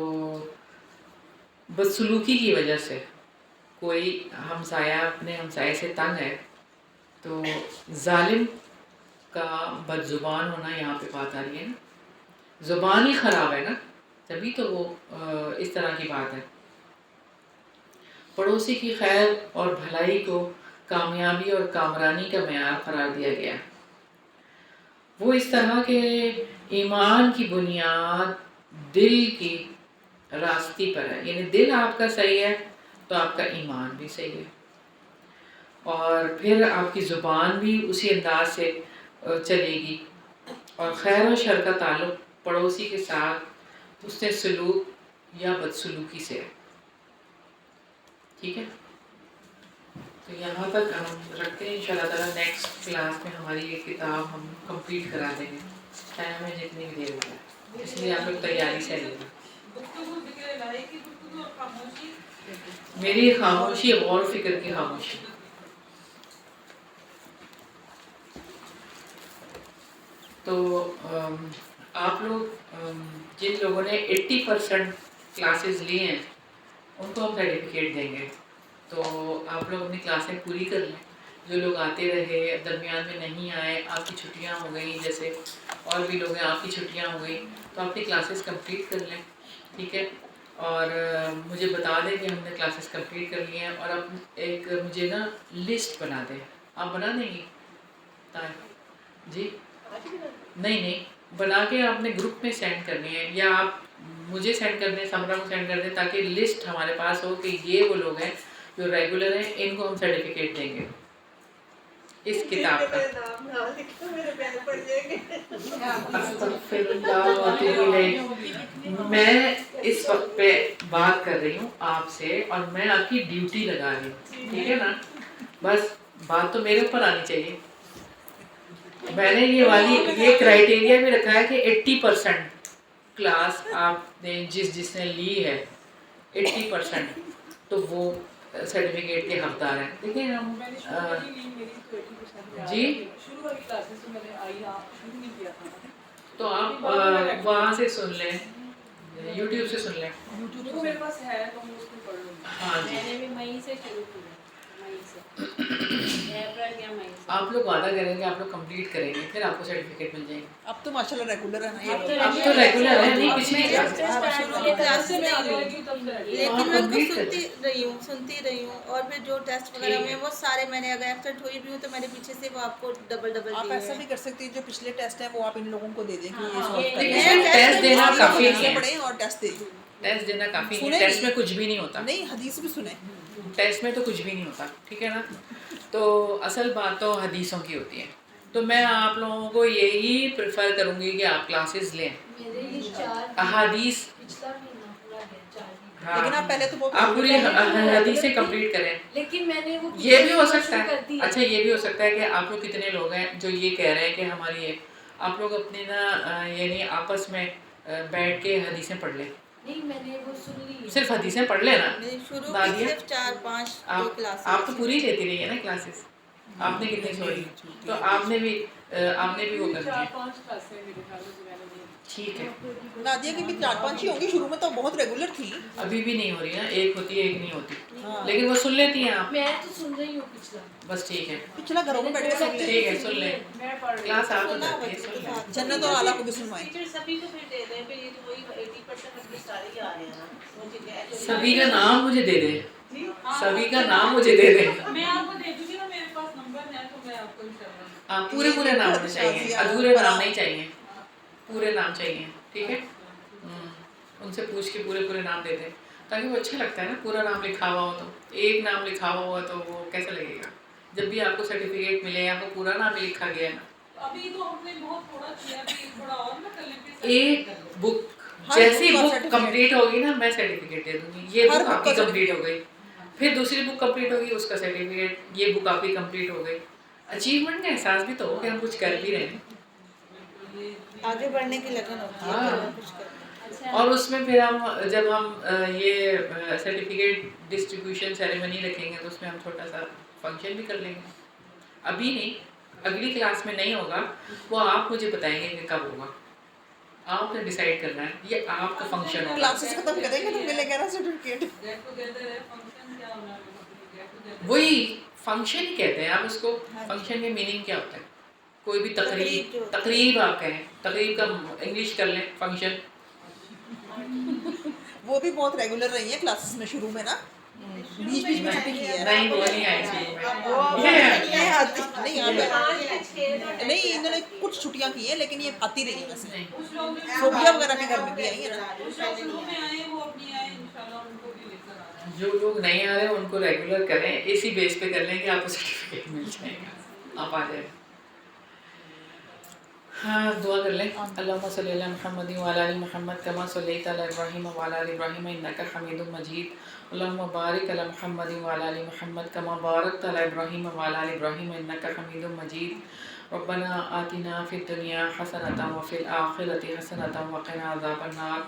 بدسلوکی کی وجہ سے کوئی ہمسایہ اپنے ہمسائے سے تنگ ہے تو ظالم کا بد زبان ہونا یہاں پہ بات آ رہی ہے نا، زبان ہی خراب ہے نا، تبھی تو وہ اس طرح کی بات ہے۔ پڑوسی کی خیر اور بھلائی کو کامیابی اور کامرانی کا معیار قرار دیا گیا، وہ اس طرح کے ایمان کی بنیاد دل کی راستی پر ہے، یعنی دل آپ کا صحیح ہے تو آپ کا ایمان بھی صحیح ہے، اور پھر آپ کی زبان بھی اسی انداز سے چلے گی، اور خیر و شر کا تعلق پڑوسی کے ساتھ حسن سلوک یا بدسلوکی سے ہے۔ ٹھیک ہے. تو یہاں تک ہم رکھتے ہیں. انشاءاللہ تعالیٰ نیکسٹ کلاس میں ہماری یہ کتاب ہم کمپلیٹ کرا دیں گے. ٹائم میں جتنی بھی دیر ہو جائے، اس لیے آپ لوگ تیاری سے رہیے. گفتگو ذکر الہی کی گفتگو اور خاموشی میری خاموشی غور و فکر کی خاموشی. تو آپ لوگ جن لوگوں نے 80% کلاسز لی ہیں ان کو ہم سرٹیفکیٹ دیں گے. تو آپ لوگ اپنی کلاسیں پوری کر لیں. جو لوگ آتے رہے درمیان میں نہیں آئے، آپ کی چھٹیاں ہو گئیں، جیسے اور بھی لوگ ہیں آپ کی چھٹیاں ہو گئیں، تو اپنی کلاسز کمپلیٹ کر لیں. ٹھیک ہے. اور مجھے بتا دیں کہ ہم نے کلاسز کمپلیٹ کر لی ہیں. اور اب ایک مجھے نا لسٹ بنا دیں. آپ بنا دیں گی؟ جی نہیں بنا کے آپ نے گروپ میں سینڈ کرنی ہے، یا آپ مجھے سینڈ کر دیں، سمرا کو سینڈ کر دیں، تاکہ لسٹ ہمارے پاس ہو کہ یہ وہ لوگ ہیں جو ریگولر ہیں، ان کو ہم سرٹیفکیٹ دیں گے اس کتاب کا. نام نہ لکھو میرے بہن پڑ جائیں گے. استغفر اللہ واتوب الیہ. میں اس وقت پہ بات کر رہی ہوں آپ سے، اور میں آپ کی ڈیوٹی لگا رہی ہوں. ٹھیک ہے نا؟ بس بات تو میرے اوپر آنی چاہیے. میں نے یہ کرائٹیریا بھی رکھا ہے کہ 80% کلاس آپ نے جس نے لی ہے 80%، تو وہ سرٹیفکیٹ کے حقدار ہیں. دیکھیں ہم جی تو آپ وہاں سے سن لیں، یوٹیوب سے سن لیں. میرے پاس ہے تو میں اس کو پڑھ لوں گی. ہاں جی. میں نے بھی مئی سے شروع کیا، مئی سے اپریل یا مئی سے. آپ لوگ وعدہ کریں گے، آپ لوگ کمپلیٹ کریں گے، پھر آپ کو سرٹیفکیٹ مل جائے گی. اب تو ماشاءاللہ ریگولر ہے نا. اب تو ریگولر ہے. نہیں پچھلی لیکن میں ان کو سنتی رہی ہوں اور پھر جو ٹیسٹ وغیرہ میں وہ سارے میں نے اگر ایبسینٹ ہوئی بھی ہوں تو میں نے پیچھے سے وہ آپ کو ڈبل آپ ایسا بھی کر سکتی ہیں، جو پچھلے ٹیسٹ ہیں وہ آپ ان لوگوں کو دے دیں کہ یہ ہاں، سالو کر لیکن ٹیسٹ دینا کافی نہیں ہے. پڑھیں اور ٹیسٹ دیں. ٹیسٹ دینا کافی نہیں ہے. ٹیسٹ میں کچھ بھی نہیں ہوتا. نہیں حدیث بھی سنیں. ٹیسٹ میں تو کچھ بھی نہیں ہوتا. ٹھیک ہے نا؟ تو اصل بات تو حدیثوں کی ہوتی ہے. تو میں آپ لوگوں کو یہی پریفر کروں گی کہ آپ کلاسز لیں. احادیث لیکن آپ پہلے تو آپ پوری حدیثیں کمپلیٹ کریں. لیکن میں نے وہ یہ بھی ہو سکتا ہے. اچھا یہ بھی ہو سکتا ہے کہ آپ لوگ کتنے لوگ ہیں جو یہ کہہ رہے ہیں کہ ہماری آپ لوگ اپنے نا یعنی آپس میں بیٹھ کے حدیثیں پڑھ لیں. نہیں میں نے وہ سن لی. صرف حدیثیں پڑھ لیں نا. شروع کی صرف 4-5 کلاسز. آپ تو پوری لیتی رہی ہے نا کلاسز. آپ نے کتنی چھوڑی؟ تو آپ نے بھی وہ کرنا ہے. 4-5 کلاسیں میرے خیال سے میں نے دی. ٹھیک ہے. نادیہ کی بھی 4-5 ہی ہوں گی. شروع میں تو بہت ریگولر تھی. ابھی بھی نہیں ہو رہی نا، ایک ہوتی ہے ایک نہیں ہوتی. لیکن وہ سن لیتی ہیں آپ. میں تو سن رہی ہوں پچھلا. بس ٹھیک ہے. پچھلا گھروں میں بیٹھ کے سن لیں. ٹھیک ہے سن لیں. میں پڑھ رہی کلاس آپ کو جاتی ہے سن لیں. جنت اور اعلیٰ کو بھی سنوائیں. ٹیچر سبھی کو پھر دے دیں. پھر یہ تو وہی 80% اپنے سارے ہی آ رہے ہیں نا. وہ ٹھیک ہے. سبھی کا نام مجھے دے دیں. سبھی کا نام مجھے دے دیں. میں آپ کو دے دوں گی نا، میرے پاس نمبر ہے تو میں آپ کو آپ پورے نام ہونے چاہیے، ادھورے نام نہیں چاہیے، پورے نام چاہیے. ٹھیک ہے. ان سے پوچھ کے پورے نام دے دیں تاکہ وہ اچھا لگتا ہے نا. پورا نام لکھا ہوا ہو تو ایک نام لکھا ہوا تو وہ کیسا لگے گا جب بھی آپ کو سرٹیفکیٹ ملے آپ کو پورا نام ہی لکھا گیا ہے نا. ابھی تو ہم نے بہت تھوڑا کیا، تھوڑا اور نہ کر لیں. ایک بک جیسی بک کمپلیٹ ہوگی نا میں سرٹیفکیٹ دے دوں گی. یہ بک آپ کی کمپلیٹ ہو گئی، پھر دوسری بک کمپلیٹ ہوگی اس کا سرٹیفکیٹ. یہ بک آپ کی کمپلیٹ ہو گئی. اچیومنٹ کا احساس بھی تو ہو کہ ہم کچھ کر بھی رہے ہیں. آگے بڑھنے کی لگن ہوتی ہے کچھ کرنے. اور اس میں پھر ہم جب ہم یہ سرٹیفکیٹ ڈسٹریبیوشن سیریمنی رکھیں گے تو اس میں ہم چھوٹا سا فنکشن بھی کر لیں گے. ابھی نہیں، اگلی کلاس میں نہیں ہوگا، وہ آپ مجھے بتائیں گے کہ کب ہوگا. آپ نے ڈیسائیڈ کرنا ہے، یہ آپ کا فنکشن ہوگا. کلاسز ختم کریں گے تو ملے گا نا سرٹیفکیٹ. وہی فنکشن ہی کہتے ہیں آپ اس کو. فنکشن میں میننگ کیا ہوتا ہے؟ کوئی بھی تقریب آپ کہیں، تقریب کا انگلش کر لیں فنکشن. وہ بھی بہت ریگولر رہی ہیں کلاسز میں شروع میں نا. بیچ میں چھٹی کی ہے. نہیں وہ نہیں آئی تھی. نہیں انہوں نے کچھ چھٹیاں کی ہیں لیکن یہ آتی رہی ہیں. ویسے فوبیا وغیرہ کے گھر میں بھی آئی ہیں نا. جو لوگ نہیں آ رہے ان کو ریگولر کریں، اسی بیس پہ کر لیں کہ آپ کو سرٹیفکیٹ مل جائے گا، آپ آ جائیں. ہاں دعا کر لیں. اللہم صلی علی محمد وعلی آل محمد کما صلیت علی ابراہیم وعلی آل ابراہیم انک حمید مجید. اللہم بارک علی محمد وعلی آل محمد کما بارکت علی ابراہیم وعلی آل ابراہیم انک حمید مجید. ربنا آتنا فی الدنیا حسنۃ وفی الآخرۃ حسنۃ وقنا عذاب النار.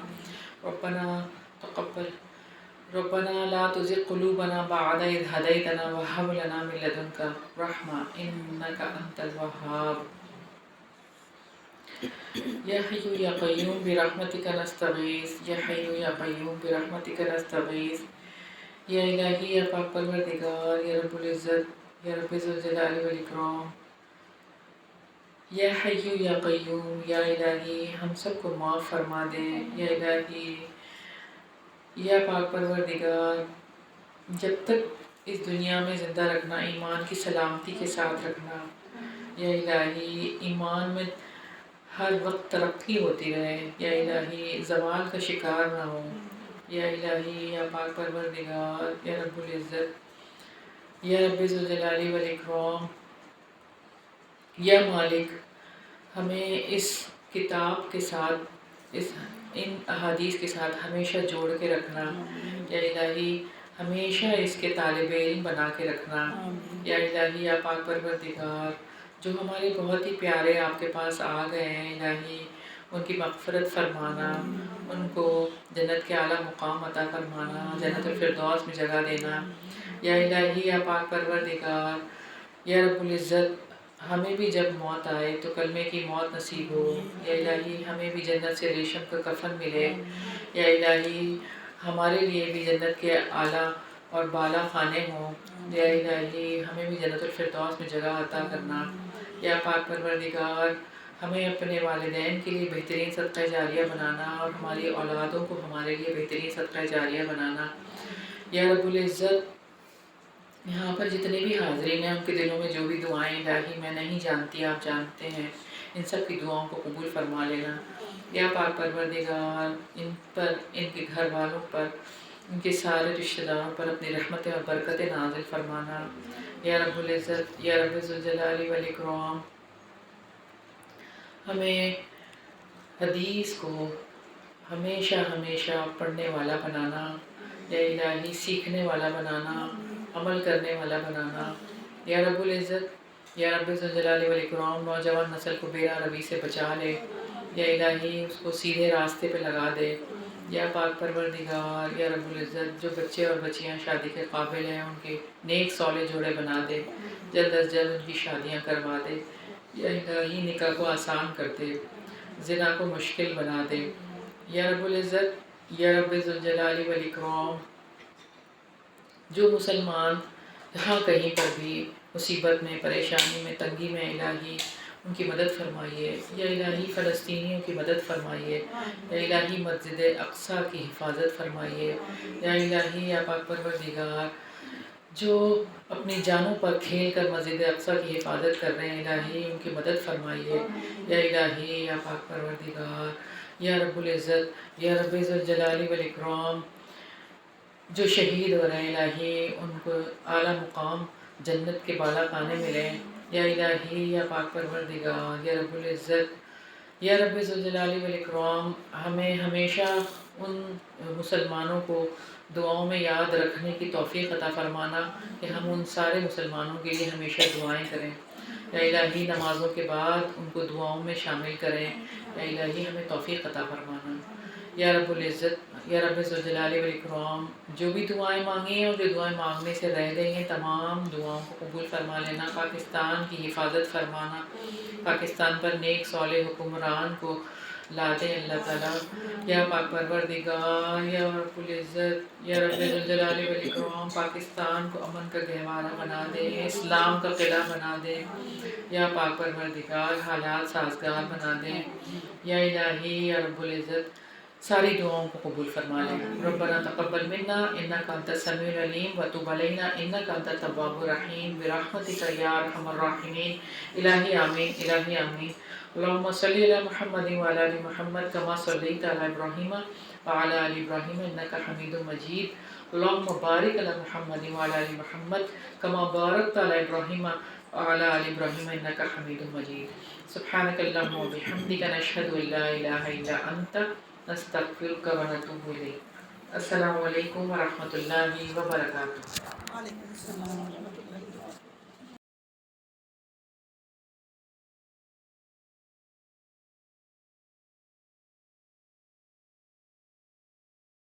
ربنا لا تزغ قلوبنا بعد إذ هديتنا وهب لنا من لدنك رحمة إنك أنت الوهاب. یا حی یا قیوم برحمتک نستغیث. یا حی یا قیوم برحمتک نستغیث. یا الہی یا پاک پروردگار یا رب العزت یا رب ذوالجلال والاکرام. یا حی یا قیوم یا الہی ہم سب کو معاف فرما دے. یا الہی یا پاک پروردگار جب تک اس دنیا میں زندہ رکھنا، ایمان کی سلامتی کے ساتھ رکھنا. یا الہی ایمان میں ہر وقت ترقی ہوتی رہے. یا الہی زوال کا شکار نہ ہو. یا الہی یا پاک پروردگار یا رب العزت یا رب ذوالجلال والاکرام یا مالک ہمیں اس کتاب کے ساتھ ان احادیث کے ساتھ ہمیشہ جوڑ کے رکھنا. یا الہی ہمیشہ اس کے طالب علم بنا کے رکھنا. یا الہی یا پاک پروردگار جو ہمارے بہت ہی پیارے آپ کے پاس آ گئے ہیں، الہی ان کی مغفرت فرمانا، ان کو جنت کے اعلیٰ مقام عطا فرمانا، جنت الفردوس میں جگہ دینا. یا الہی یا پاک پروردگار یا رب العزت ہمیں بھی جب موت آئے تو کلمے کی موت نصیب ہو. یا الہی ہمیں بھی جنت سے ریشم کا کفن ملے. یا الہی ہمارے لیے بھی جنت کے اعلیٰ اور بالا خانے ہوں. یا الہی ہمیں بھی جنت الفردوس میں جگہ عطا کرنا. یا پاک پروردگار ہمیں اپنے والدین کے لیے بہترین صدقہ جاریہ بنانا اور ہماری اولادوں کو ہمارے لیے بہترین صدقہ جاریہ بنانا. یا رب العزت یہاں پر جتنے بھی حاضرین ہیں ان کے دلوں میں جو بھی دعائیں الہی میں نہیں جانتی آپ جانتے ہیں، ان سب کی دعاؤں کو قبول فرما لینا. یا پاک پروردگار ان پر، ان کے گھر والوں پر، ان کے سارے رشتہ داروں پر اپنی رحمتیں اور برکتیں نازل فرمانا. یا رب العزت یا رب ذوالجلال والاکرام ہمیں حدیث کو ہمیشہ ہمیشہ پڑھنے والا بنانا. یا الہی سیکھنے والا بنانا، عمل کرنے والا بنانا. یا رب العزت یا رب ذوالجلال والاکرام نوجوان نسل کو بے روی سے بچا لے. یا الہی اس کو سیدھے راستے پہ لگا دے. یا پاک پروردگار یا رب العزت جو بچے اور بچیاں شادی کے قابل ہیں ان کے نیک صالح جوڑے بنا دے. جلد از جلد ان کی شادیاں کروا دے. یا الہی نکاح کو آسان کر دے، زنا کو مشکل بنا دے. یا رب العزت یا رب ذوالجلال والاکرام جو مسلمان جہاں کہیں پر بھی مصیبت میں، پریشانی میں، تنگی میں، الہی ان کی مدد فرمائیے. یا الہی فلسطینیوں کی مدد فرمائیے. یا الہی مسجد اقصیٰ کی حفاظت فرمائیے. یا الہی یا پاک پروردگار جو اپنی جانوں پر کھیل کر مسجد اقصیٰ کی حفاظت کر رہے ہیں الہی ان کی مدد فرمائیے. یا الہی یا پاک پروردگار یا رب العزت یا رب ذوالجلال والاکرام جو شہید ہو رہے ہیں الہی ان کو اعلیٰ مقام جنت کے بالا خانے ملیں. یا الہی یا پاک پروردگار یا رب العزت یا رب ذوالجلال والاکرام ہمیں ہمیشہ ان مسلمانوں کو دعاؤں میں یاد رکھنے کی توفیق عطا فرمانا کہ ہم ان سارے مسلمانوں کے لیے ہمیشہ دعائیں کریں. یا الہی نمازوں کے بعد ان کو دعاؤں میں شامل کریں. یا الہی ہمیں توفیق عطا فرمانا. یا رب العزت یا رب ذوالجلال والاکرام جو بھی دعائیں مانگی ہیں اور جو دعائیں مانگنے سے رہ گئی ہیں تمام دعاؤں کو قبول فرما لینا. پاکستان کی حفاظت فرمانا، پاکستان پر نیک صالح حکمران کو لا دیں اللہ تعالیٰ. یا پاک پروردگار یا رب العزت یا رب ذوالجلال والاکرام پاکستان کو امن کا گہوارہ بنا دے، اسلام کا قلعہ بنا دے. یا پاک پروردگار حالات سازگار بنا دیں. یا الہی یا رب العزت ساری دعاؤں کو قبول فرما لیں. ربنا تقبل منا انک انت السمیع العلیم وتب علینا انک انت التواب الرحیم برحمتک یا ارحم الراحمین. الہی آمین، الہی آمین. اللہم صلی علی محمد وعلی آل محمد کما صلیت علی ابراہیم وعلی آل ابراہیم انک حمید مجید. اللہم بارک علی محمد وعلی آل محمد کما بارکت علی ابراہیم وعلى آل إبراهيم إنك حميد مجيد. سبحانك اللهم وبحمدك نشهد أن لا إله إلا أنت نستغفرك ونتوب إليك. السلام علیکم ورحمۃ اللہ وبرکاتہ. وعلیکم السلام.